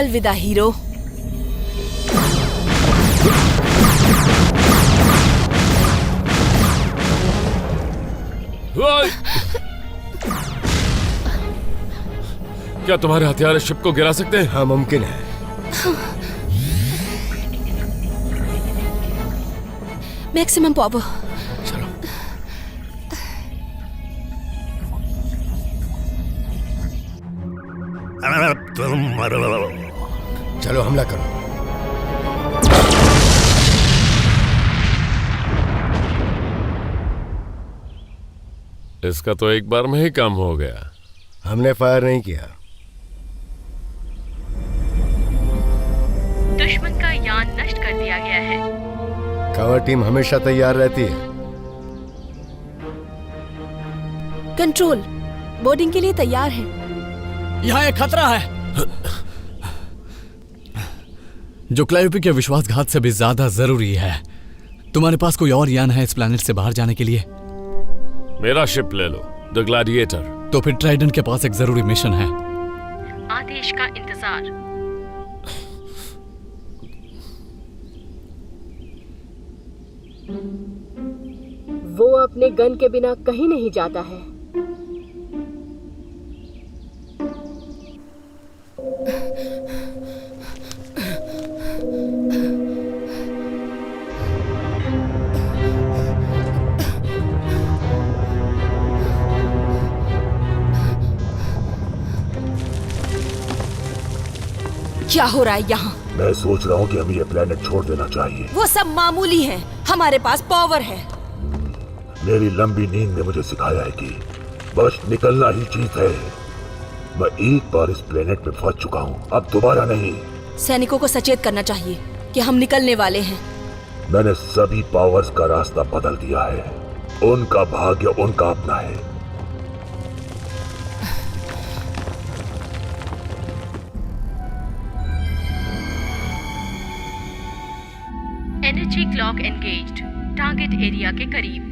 अलविदा हीरो। क्या तुम्हारे हथियार शिप को गिरा सकते हैं? हाँ, मुमकिन है। Maximum power. चलो। अब तुम मरो। चलो हमला करो। इसका तो एक बार में ही काम हो गया। हमने फायर नहीं किया। दुश्मन का यान नष्ट कर दिया गया है। कवर टीम हमेशा तैयार रहती है। कंट्रोल, बोर्डिंग के लिए तैयार है। यहाँ एक खतरा है जो क्लायोपी के विश्वासघात से भी ज्यादा जरूरी है। तुम्हारे पास कोई और यान है इस प्लैनेट से बाहर जाने के लिए? मेरा शिप ले लो, द ग्लैडिएटर। तो फिर ट्राइडेंट के पास एक जरूरी मिशन है। आदेश का इंतजार। वो अपने गन के बिना कहीं नहीं जाता है। क्या हो रहा है यहाँ? मैं सोच रहा हूँ कि हमें ये प्लेनेट छोड़ देना चाहिए। वो सब मामूली है, हमारे पास पावर है। मेरी लंबी नींद ने मुझे सिखाया है कि बस निकलना ही जीत है। मैं एक बार इस प्लेनेट में फंस चुका हूँ, अब दोबारा नहीं। सैनिकों को सचेत करना चाहिए कि हम निकलने वाले हैं। मैंने सभी पावर्स का रास्ता बदल दिया है। उनका भाग्य उनका अपना है। Energy clock engaged, target area के करीब।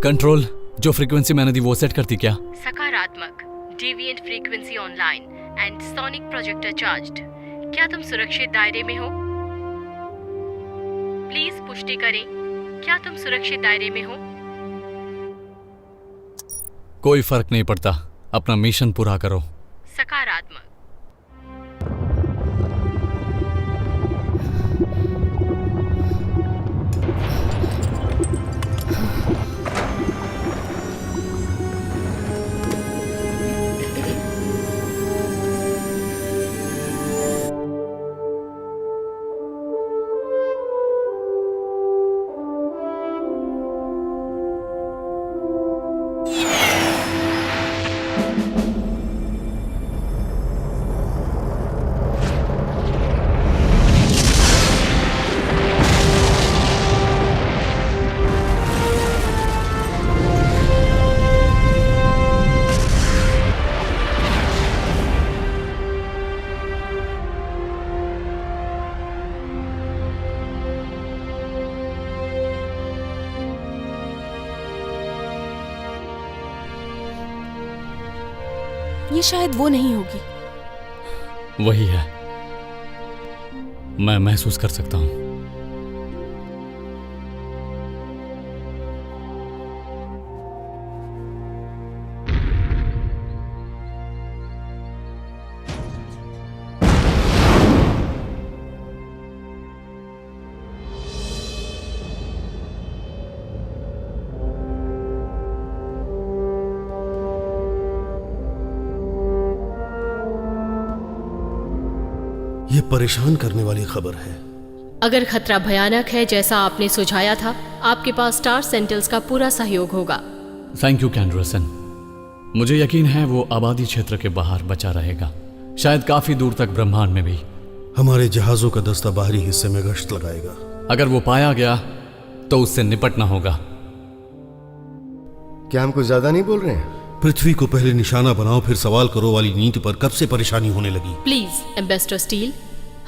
कंट्रोल, जो फ्रीक्वेंसी मैंने दी वो सेट करती क्या? सकारात्मक, deviant frequency online and sonic projector charged. क्या तुम सुरक्षित दायरे में हो? प्लीज पुष्टि करें, क्या तुम सुरक्षित दायरे में हो? कोई फर्क नहीं पड़ता, अपना मिशन पूरा करो। सकारात्मक। ये शायद वो नहीं होगी। वही है, मैं महसूस कर सकता हूं। ये परेशान करने वाली खबर है। अगर खतरा भयानक है जैसा आपने सुझाया था, आपके पास स्टार सेंटिनल्स का पूरा सहयोग होगा। थैंक यू कैंड्रसन। मुझे यकीन है वो आबादी क्षेत्र के बाहर बचा रहेगा, शायद काफी दूर तक ब्रह्मांड में भी। हमारे जहाजों का दस्ता बाहरी हिस्से में गश्त लगाएगा। अगर वो पाया गया तो उससे निपटना होगा। क्या हम कुछ ज्यादा नहीं बोल रहे हैं? पृथ्वी को पहले निशाना बनाओ फिर सवाल करो वाली नीति पर कब से परेशानी होने लगी? प्लीज एम्बेसडर स्टील,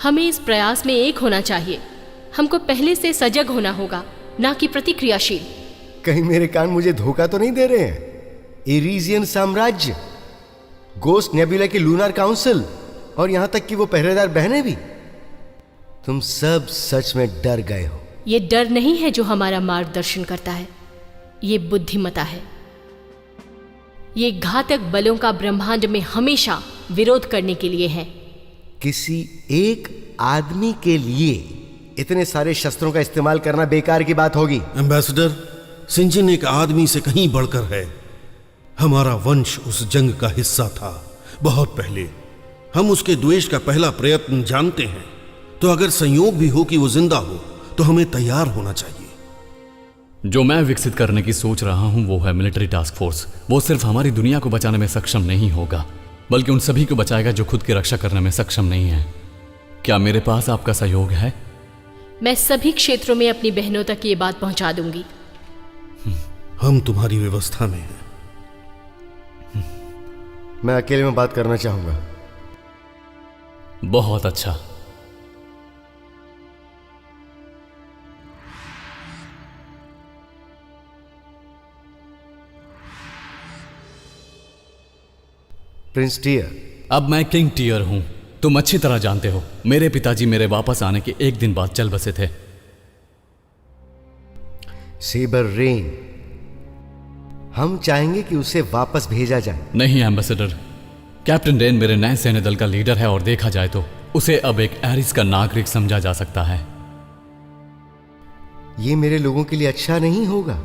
हमें इस प्रयास में एक होना चाहिए। हमको पहले से सजग होना होगा, ना कि प्रतिक्रियाशील। कहीं मेरे कान मुझे धोखा तो नहीं दे रहे हैं? एरीजियन साम्राज्य गोस्ट नेबुला की लूनार काउंसिल, और यहां तक कि वो पहरेदार बहनें भी। तुम सब सच में डर गए हो। ये डर नहीं है जो हमारा मार्गदर्शन करता है, ये बुद्धिमता है। ये घातक बलों का ब्रह्मांड में हमेशा विरोध करने के लिए है। किसी एक आदमी के लिए इतने सारे शस्त्रों का इस्तेमाल करना बेकार की बात होगी। एम्बेसडर, सिंजन एक आदमी से कहीं बढ़कर है। हमारा वंश उस जंग का हिस्सा था बहुत पहले। हम उसके द्वेष का पहला प्रयत्न जानते हैं, तो अगर संयोग भी हो कि वो जिंदा हो तो हमें तैयार होना चाहिए। जो मैं विकसित करने की सोच रहा हूं वो है मिलिट्री टास्क फोर्स। वो सिर्फ हमारी दुनिया को बचाने में सक्षम नहीं होगा, बल्कि उन सभी को बचाएगा जो खुद की रक्षा करने में सक्षम नहीं है। क्या मेरे पास आपका सहयोग है? मैं सभी क्षेत्रों में अपनी बहनों तक ये बात पहुंचा दूंगी। हम तुम्हारी व्यवस्था में हैं। मैं अकेले में बात करना चाहूंगा। बहुत अच्छा। Prince tier. अब मैं किंग टियर हूं। तुम अच्छी तरह जानते हो, मेरे पिताजी मेरे वापस आने के एक दिन बाद चल बसे थे। सेबर रेन, हम चाहेंगे कि उसे वापस भेजा जाए। नहीं एम्बेसडर, कैप्टन रेन मेरे नए सैन्य दल का लीडर है और देखा जाए तो उसे अब एक एरिस का नागरिक समझा जा सकता है। ये मेरे लोगों के लिए अच्छा नहीं होगा।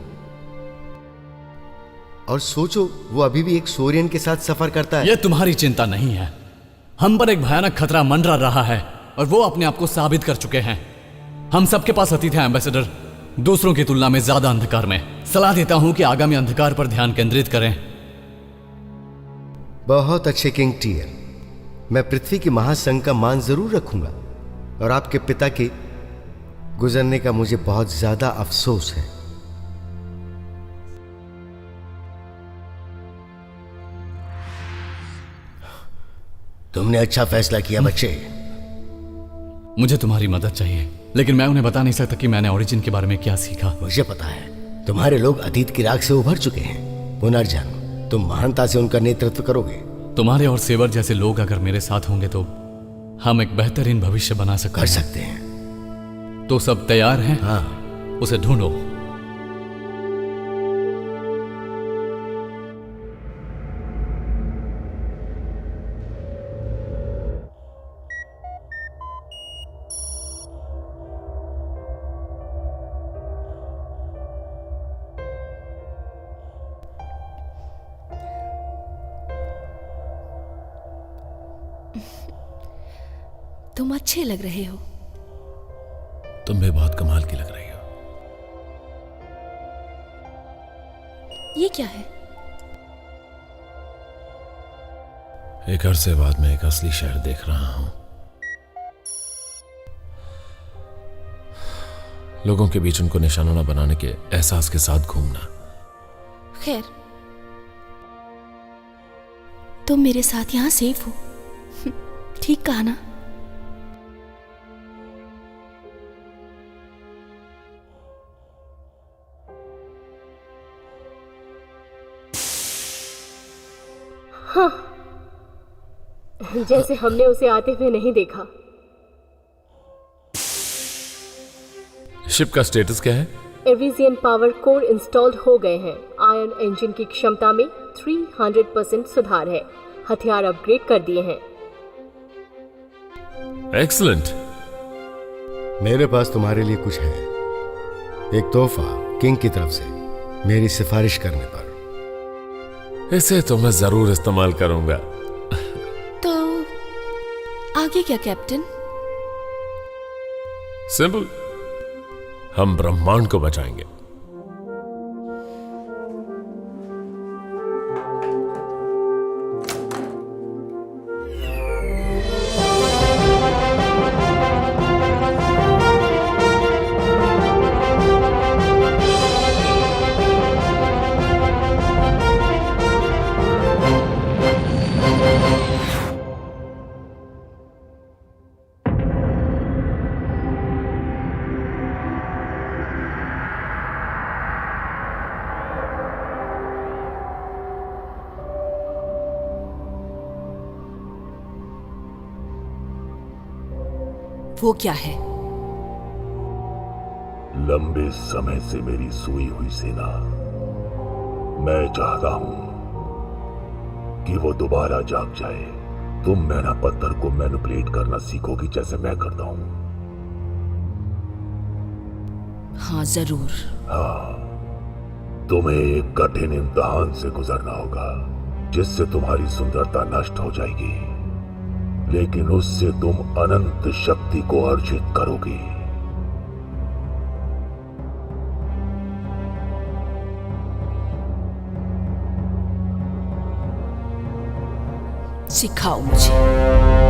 और सोचो, वो अभी भी एक सोरियन के साथ सफर करता है। यह तुम्हारी चिंता नहीं है। हम पर एक भयानक खतरा मंडरा रहा है और वो अपने आप को साबित कर चुके हैं। हम सबके पास अतीत है एम्बेसडर, दूसरों की तुलना में ज्यादा अंधकार में। सलाह देता हूं कि आगामी अंधकार पर ध्यान केंद्रित करें। बहुत अच्छे किंग टियर, मैं पृथ्वी के महासंघ का मान जरूर रखूंगा, और आपके पिता के गुजरने का मुझे बहुत ज्यादा अफसोस है। तुमने अच्छा फैसला किया बच्चे। मुझे तुम्हारी मदद चाहिए, लेकिन मैं उन्हें बता नहीं सकता कि मैंने ओरिजिन के बारे में क्या सीखा। मुझे पता है, तुम्हारे लोग अतीत की राख से उभर चुके हैं। पुनर्जन्म, तुम महानता से उनका नेतृत्व करोगे। तुम्हारे और सेवर जैसे लोग अगर मेरे साथ होंगे तो हम एक बेहतरीन भविष्य बना सकते हैं। तो सब तैयार हैं? हाँ। उसे ढूंढो। तुम अच्छे लग रहे हो। तुम भी बहुत कमाल की लग रही हो। ये क्या है? एक अरसे बाद मैं एक असली शहर देख रहा हूं। लोगों के बीच उनको निशाना न बनाने के एहसास के साथ घूमना। खैर, तुम मेरे साथ यहां सेफ हो। ठीक कहा ना? हाँ, जैसे हमने उसे आते हुए नहीं देखा। शिप का स्टेटस क्या है? एविजियन पावर कोर इंस्टॉल्ड हो गए हैं। आयरन इंजन की क्षमता में 300% सुधार है। हथियार अपग्रेड कर दिए हैं। एक्सीलेंट। मेरे पास तुम्हारे लिए कुछ है, एक तोहफा किंग की तरफ से, मेरी सिफारिश करने पर। इसे तो मैं जरूर इस्तेमाल करूंगा। तो आगे क्या कैप्टन? सिंपल, हम ब्रह्मांड को बचाएंगे। वो क्या है? लंबे समय से मेरी सोई हुई सेना, मैं चाहता हूं कि वो दोबारा जाग जाए। तुम मैना पत्थर को मैनिपुलेट करना सीखोगी जैसे मैं करता हूं। हाँ जरूर। हाँ, तुम्हें एक कठिन इम्तिहान से गुजरना होगा जिससे तुम्हारी सुंदरता नष्ट हो जाएगी, लेकिन उससे तुम अनंत शक्ति को अर्जित करोगी। सिखाओ मुझे।